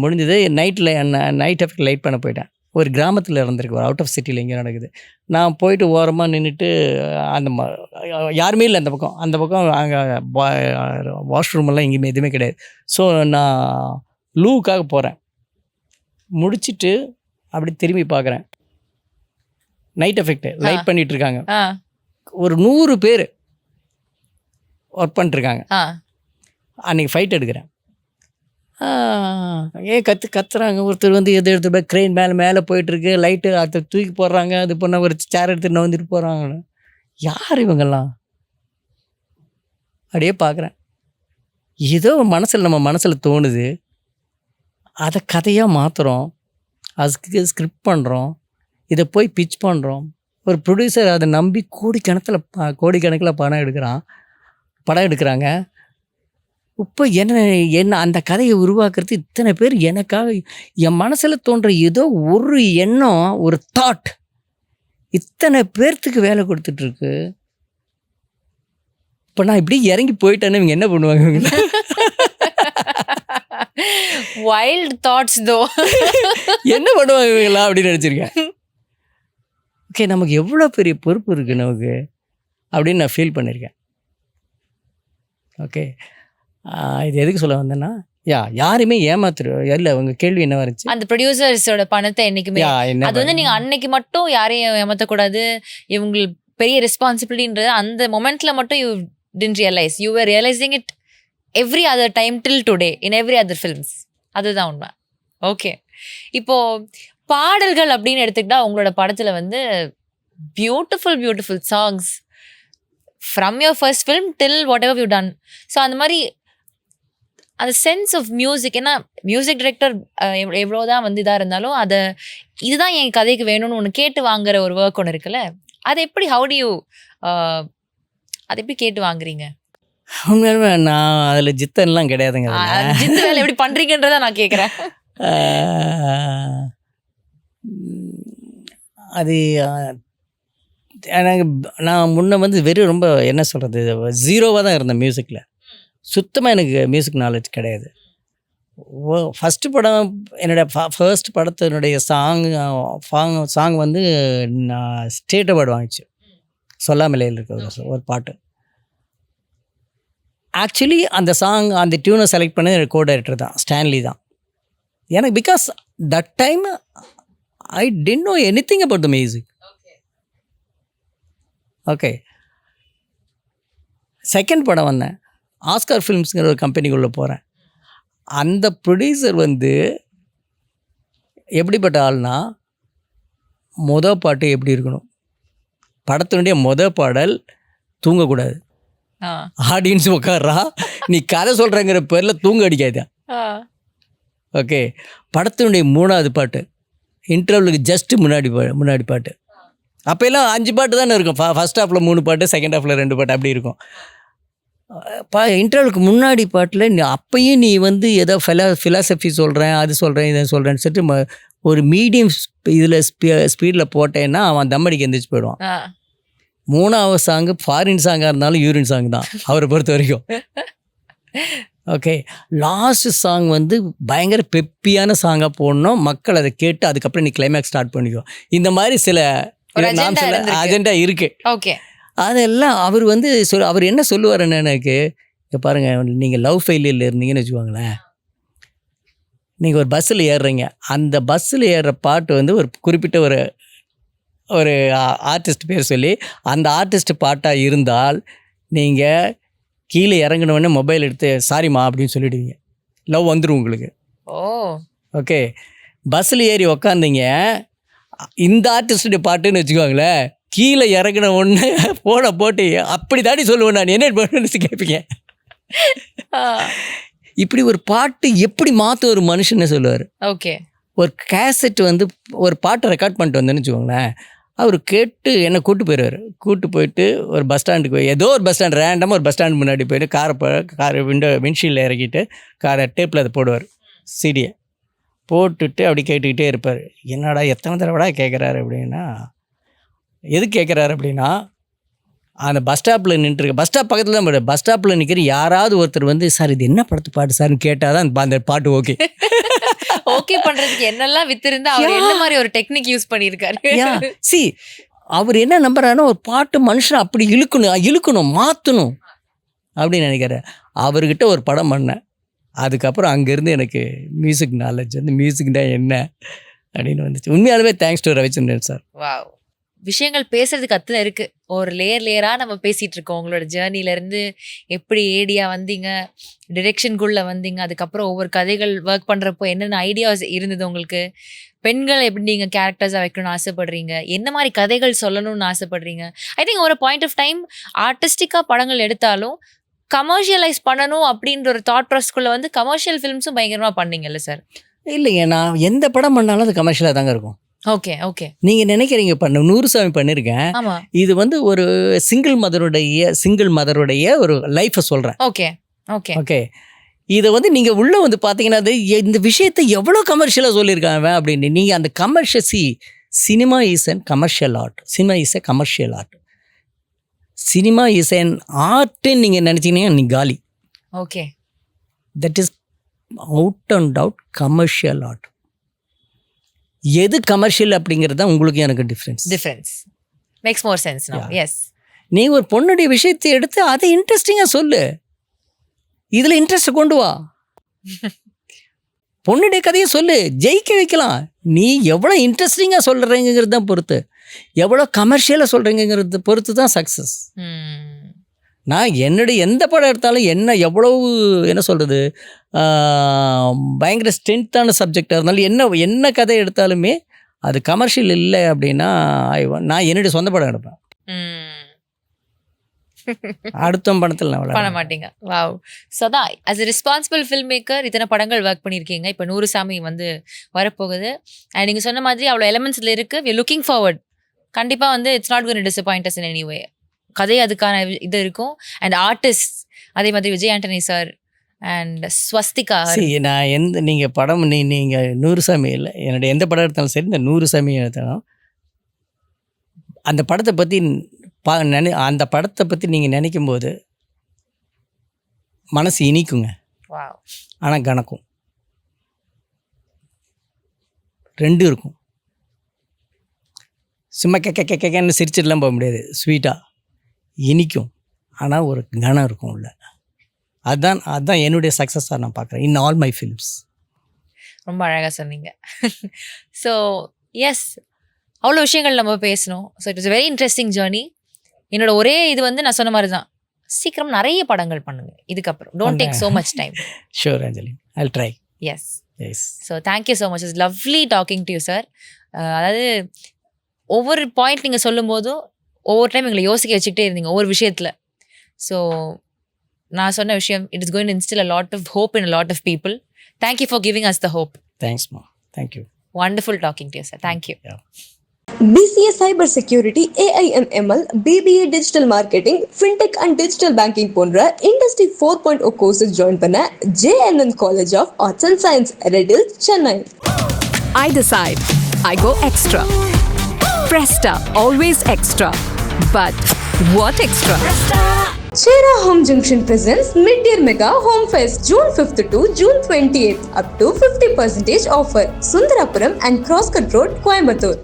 முடிஞ்சது. நைட் எஃபெக்ட் லைட் பண்ண போயிட்டேன். ஒரு கிராமத்தில் இருந்திருக்கு, ஒரு அவுட் ஆஃப் சிட்டியில் எங்கே நடக்குது. நான் போயிட்டு ஓரமாக நின்றுட்டு அந்த யாருமே இல்லை அந்த பக்கம் அங்கே வாஷ்ரூமெல்லாம் எங்கேயுமே எதுவுமே கிடையாது. ஸோ நான் லூவுக்காக போகிறேன். முடிச்சுட்டு அப்படி திரும்பி பார்க்குறேன், நைட் எஃபெக்ட் லைட் பண்ணிகிட்டு இருக்காங்க. ஒரு 100 பேர் ஒர்க் பண்ணிட்டுருக்காங்க. அன்றைக்கி ஃபைட் எடுக்கிறேன். கத்துறாங்க. ஒருத்தர் வந்து எது எடுத்து போய் க்ரெயின் மேலே போயிட்டுருக்கு, லைட்டு அதை தூக்கி போடுறாங்க, அது பண்ண ஒரு சேர் எடுத்துட்டு வந்துட்டு போகிறாங்க. யார் இவங்கெல்லாம் அப்படியே பார்க்குறேன். ஏதோ நம்ம மனசில் தோணுது, அதை கதையாக மாற்றுறோம், அதுக்கு ஸ்கிரிப்ட் பண்ணுறோம், இதை போய் பிச் பண்ணுறோம். ஒரு ப்ரொடியூசர் அதை நம்பி கோடிக்கணக்கில் படம் எடுக்கிறாங்க. இப்போ என்ன அந்த கதையை உருவாக்குறது இத்தனை பேர் எனக்காக, என் மனசில் தோன்ற ஏதோ ஒரு எண்ணம், ஒரு தாட் இத்தனை பேர்த்துக்கு வேலை கொடுத்துட்ருக்கு. இப்போ நான் இப்படி இறங்கி போயிட்டேன்னு இவங்க என்ன பண்ணுவாங்க? வைல்ட் தாட்ஸ் தோ என்ன பண்ணுவாங்க இவங்களா அப்படின்னு நினச்சிருக்கேன். ஓகே, நமக்கு எவ்வளோ பெரிய பொறுப்பு இருக்குது நமக்கு அப்படின்னு நான் ஃபீல் பண்ணியிருக்கேன். ஓகே, இது எதுக்கு சொல்ல வந்தேன்னா, யாருமே இல்லை. உங்கள் கேள்வி என்ன வந்துச்சு? அந்த ப்ரொடியூசர்ஸோட பணத்தை என்றைக்குமே அது வந்து நீங்கள் அன்னைக்கு மட்டும் யாரையும் ஏமாற்றக்கூடாது, இவங்களுக்கு பெரிய ரெஸ்பான்சிபிலிட்டின்றது அந்த மொமெண்ட்டில் மட்டும் you didn't realise. You were realising it every other time till today in every other films. அதுதான் உண்மை. ஓகே, இப்போது பாடல்கள் அப்படின்னு எடுத்துக்கிட்டா உங்களோட படத்தில் வந்து beautiful songs from your first film till what ever you done. So அந்த மாதிரி அந்த சென்ஸ் ஆஃப் மியூசிக், ஏன்னா மியூசிக் டைரக்டர் எவ்வளோதான் வந்து இதாக இருந்தாலும் அதை இதுதான் என் கதைக்கு வேணும்னு ஒன்று கேட்டு வாங்குற ஒரு ஒர்க் ஒன்று இருக்குல்ல, அது எப்படி ஹவுடியூ அதை எப்படி கேட்டு வாங்குறீங்க? உண்மையாலுமே நான் அதில் ஜித்தன்லாம் கிடையாதுங்க. ஜித்து வேலை எப்படி பண்ணுறீங்கன்றதை நான் கேட்குறேன். அது எனக்கு நான் முன்ன வந்து வெறும் ரொம்ப என்ன சொல்கிறது, ஜீரோவாக தான் இருந்தேன் மியூசிக்கில். சுத்தமாக எனக்கு மியூசிக் நாலேஜ் கிடையாது. ஃபஸ்ட்டு படம் என்னோடய ஃபர்ஸ்ட் படத்தினுடைய சாங் வந்து நான் ஸ்டேட் அவார்டு வாங்கிச்சு. சொல்லாமலையில் இருக்க ஒரு பாட்டு. ஆக்சுவலி அந்த சாங் அந்த டியூனை செலக்ட் பண்ணது கோ டைரக்டர் தான், ஸ்டான்லி தான். எனக்கு because that time I didn't know anything about the music. Okay, second படம் வந்தேன், ஆஸ்கார் ஃபிலிம்ஸுங்கிற ஒரு கம்பெனிக்குள்ளே போகிறேன். அந்த ப்ரொடியூசர் வந்து எப்படிப்பட்ட ஆள்னா, பாட்டு எப்படி இருக்கணும், படத்தினுடைய பாடல் தூங்கக்கூடாது. ஆடியன்ஸ் உட்கார்றா, நீ கதை சொல்கிறங்கிற பேரில் தூங்க அடிக்காதா. ஓகே, படத்தினுடைய 3வது பாட்டு இன்டர்வலுக்கு ஜஸ்ட்டு முன்னாடி பாட்டு. அப்போல்லாம் 5 பாட்டு தானே இருக்கும். ஃபஸ்ட் ஹாஃபில் 3 பாட்டு, செகண்ட் ஹாஃபில் 2 பாட்டு அப்படி இருக்கும். இன்டர்வலுக்கு முன்னாடி பாட்டில் அப்பையும் நீ வந்து ஏதோ ஃபிலாசபி சொல்கிறேன், அது சொல்கிறேன், இதை சொல்கிறேன்னு சொல்லிட்டு ஒரு மீடியம் இதில் ஸ்பீடில் போட்டேன்னா அவன் தம்மடிக்கு எந்திரிச்சு போயிடுவான். 3வது சாங்கு ஃபாரின் சாங்காக இருந்தாலும் யூரின் சாங் தான் அவரை பொறுத்த வரைக்கும். ஓகே, லாஸ்ட் சாங் வந்து பயங்கர பெப்பியான சாங்காக போடணும், மக்கள் அதை கேட்டு அதுக்கப்புறம் நீ கிளைமேக்ஸ் ஸ்டார்ட் பண்ணிக்கோ. இந்த மாதிரி சில அஜெண்டா இருக்கு. ஓகே, அதெல்லாம் அவர் வந்து அவர் என்ன சொல்லுவாருன்னு எனக்கு, இங்கே பாருங்கள், நீங்கள் லவ் ஃபெயிலியரில் இருந்தீங்கன்னு வச்சுக்கோங்களேன், நீங்கள் ஒரு பஸ்ஸில் ஏறுறீங்க, அந்த பஸ்ஸில் ஏறுற பாட்டு வந்து ஒரு குறிப்பிட்ட ஒரு ஆர்டிஸ்ட் பேர் சொல்லி அந்த ஆர்டிஸ்ட் பாட்டாக இருந்தால் நீங்கள் கீழே இறங்கினோடனே மொபைல் எடுத்து சாரிம்மா அப்படின்னு சொல்லிவிடுவீங்க, லவ் வந்துடும் உங்களுக்கு. ஓகே, பஸ்ஸில் ஏறி உக்காந்தீங்க, இந்த ஆர்டிஸ்டுடைய பாட்டுன்னு வச்சுக்கோங்களேன், கீழே இறங்கின ஒன்று ஃபோனை போட்டு அப்படி தாண்டி சொல்லுவேன் நான், என்ன பண்ணுன்னு கேட்பீங்க. இப்படி ஒரு பாட்டு எப்படி மாற்ற ஒரு மனுஷன்னு சொல்லுவார். ஓகே, ஒரு கேசட் வந்து ஒரு பாட்டை ரெக்கார்ட் பண்ணிட்டு வந்தேன்னு வச்சுக்கோங்களேன், அவர் கேட்டு என்னை கூப்பிட்டு போயிடுவார். கூப்பிட்டு போயிட்டு ஒரு பஸ் ஸ்டாண்டுக்கு போய் ஏதோ ஒரு பஸ் ஸ்டாண்ட் ரேண்டமாக ஒரு பஸ் ஸ்டாண்டு முன்னாடி போயிட்டு காரை விண்ட்ஷீல்டில் இறக்கிட்டு காரை டேப்பில் அதை போடுவார், சிடியை போட்டுட்டு அப்படி கேட்டுக்கிட்டே இருப்பார். என்னடா எத்தனை தடவைடா கேட்குறாரு அப்படின்னா, எது கேட்குறாரு அப்படின்னா, அந்த பஸ் ஸ்டாப்பில் நின்றுருக்கு, பஸ் ஸ்டாப் பக்கத்தில் தான் போய்டு, பஸ் ஸ்டாப்பில் நிற்கிற யாராவது ஒருத்தர் வந்து சார் இது என்ன படத்து பாட்டு சார்னு கேட்டால் தான் அந்த பாட்டு ஓகே. ஓகே பண்ணுறதுக்கு என்னெல்லாம் வித்திருந்தா அவர் என்ன மாதிரி ஒரு டெக்னிக் யூஸ் பண்ணியிருக்காரு. சி, அவர் என்ன நம்புறாருன்னா, ஒரு பாட்டு மனுஷனை அப்படி இழுக்கணும் மாற்றணும் அப்படின்னு நினைக்கிறார். அவர்கிட்ட ஒரு படம் பண்ணேன், அதுக்கப்புறம் அங்கேருந்து எனக்கு மியூசிக் நாலேஜ் வந்து மியூசிக் தான் என்ன அப்படின்னு வந்துச்சு. உண்மையாலுமே thanks to Ravichandran sir. Wow, விஷயங்கள் பேசுறதுக்கு அத்தனை இருக்கு. ஒரு லேயராக நம்ம பேசிட்டு இருக்கோம். உங்களோட ஜேர்னிலேருந்து எப்படி ஏடியா வந்தீங்க, டிரெக்ஷனுக்குள்ளே வந்தீங்க, அதுக்கப்புறம் ஒவ்வொரு கதைகள் ஒர்க் பண்ணுறப்போ என்னென்ன ஐடியாஸ் இருந்தது உங்களுக்கு, பெண்களை எப்படி நீங்கள் கேரக்டர்ஸாக வைக்கணும்னு ஆசைப்படுறீங்க, என்ன மாதிரி கதைகள் சொல்லணும்னு ஆசைப்படுறீங்க. ஐ திங்க் ஒரு பாயிண்ட் ஆஃப் டைம் ஆர்டிஸ்டிக்காக படங்கள் எடுத்தாலும் கமர்ஷியலைஸ் பண்ணணும் அப்படின்ற ஒரு தாட் ப்ராசஸ்க்குள்ளே வந்து கமர்ஷியல் ஃபிலிம்ஸும் பயங்கரமாக பண்ணீங்கல்ல சார்? இல்லைங்க, நான் எந்த படம் பண்ணாலும் அது கமர்ஷியலாக தாங்க இருக்கும். ஓகே ஓகே, நீங்கள் நினைக்கிறீங்க பண்ண 100 சாமி பண்ணியிருக்கேன். ஆமாம், இது வந்து ஒரு சிங்கிள் மதருடைய ஒரு லைஃப்பை சொல்கிறேன். ஓகே ஓகே ஓகே, இதை வந்து நீங்கள் உள்ளே வந்து பார்த்தீங்கன்னா அது இந்த விஷயத்தை எவ்வளோ கமர்ஷியலாக சொல்லியிருக்காங்க அப்படின்னு. நீங்கள் அந்த cinema is an commercial art. Cinema is a commercial art. Cinema is an ஆர்ட்டுன்னு நீங்கள் நினச்சிங்கன்னா நீ காலி. Okay, that is out and out commercial art. எது கமர்ஷியல் அப்படிங்கிறது தான் உங்களுக்கு எனக்கு difference makes more sense now. Yes, நீ ஒரு பொண்ணுடைய விஷயத்தை எடுத்து அதை இன்ட்ரெஸ்டிங்காக சொல்லு, இதில் இன்ட்ரெஸ்ட்டை கொண்டு வா, பொண்ணுடைய கதையை சொல்லு, ஜெயிக்க வைக்கலாம். நீ எவ்வளோ இன்ட்ரெஸ்டிங்காக சொல்கிறீங்கிறது தான் பொறுத்து, எவ்வளோ கமர்ஷியலாக சொல்கிறீங்கிறது பொறுத்து தான் சக்ஸஸ். நான் என்னுடைய எந்த படம் எடுத்தாலும் எவ்வளவு என்ன சொல்கிறது, பயங்கர ஸ்ட்ரென்த்தான சப்ஜெக்டாக இருந்தாலும் என்ன கதை எடுத்தாலுமே அது கமர்ஷியல் இல்லை அப்படின்னா நான் என்னுடைய சொந்த படம் எடுப்பேன். அடுத்த படத்தில் நான் பண்ண விளையாட மாட்டீங்க. வாவ். ஸோ தான் as a responsible film maker இத்தனை படங்கள் ஒர்க் பண்ணியிருக்கீங்க. இப்போ 100 சாமி வந்து வரப்போகுது. அண்ட் நீங்கள் சொன்ன மாதிரி அவ்வளோ எலமெண்ட்ஸில் இருக்குது. We looking forward. கண்டிப்பாக வந்து it's not going to disappoint us in any way. கதை அதுக்கான இது இருக்கும். அண்ட் ஆர்டிஸ்ட் அதே மாதிரி விஜய் ஆண்டனி சார் அண்ட் ஸ்வஸ்திகா. நான் நீங்கள் படம் நீங்கள் 100 சாமி இல்லை, என்னுடைய எந்த படம் எடுத்தாலும் சரி, இந்த 100 சாமி எடுத்தாலும் அந்த படத்தை பற்றி அந்த படத்தை பற்றி நீங்கள் நினைக்கும் போது மனசு இனிக்குங்க, வாவ். ஆனால் கணக்கும் 2 இருக்கும். சும்மா கேன்னு சிரிச்சிடலாம் போக முடியாது. ஸ்வீட்டாக இனிக்கும், ஆனால் ஒரு கணம் இருக்கும் உள்ள. அதுதான் என்னுடைய சக்ஸஸாக நான் பார்க்குறேன் இன் ஆல் மை ஃபிலிம்ஸ். ரொம்ப அழகாக சொன்னீங்க. ஸோ எஸ், அவ்வளோ விஷயங்கள் நம்ம பேசணும். So it is very interesting journey. என்னோட ஒரே இது வந்து நான் சொன்ன மாதிரி தான், சீக்கிரம் நிறைய படங்கள் பண்ணுங்க இதுக்கப்புறம். Don't take so much time. Sure Anjali, I will try. Yes. Yes. So thank you so much. It's lovely talking to you sir. அதாவது ஒவ்வொரு பாயிண்ட் நீங்கள் சொல்லும் போதும் ஒவ்வொரு டைம் எங்களை யோசிக்க வச்சுக்கிட்டே இருந்தீங்க ஒவ்வொரு விஷயத்தில். ஸோ நான் சொன்ன விஷயம், it is going to instill a lot of hope in a lot of people. Thank you for giving us the hope. தேங்க்ஸ்மா. Thank you. Wonderful talking to you sir. Thank you. BCA Cyber Security, AI and ML, BBA Digital Marketing, Fintech and Digital Banking போன்ற Industry 4.0 courses join பண்ண JNN College of Arts and Science, Redhill, Chennai. I decide. I go extra. Presta, always extra. But what extra? Chera Home Junction presents Mid-Year Mega Home Fest, June 5th to June 28th, up to 50% offer, Sundarapuram and Crosscut Road, Coimbatore.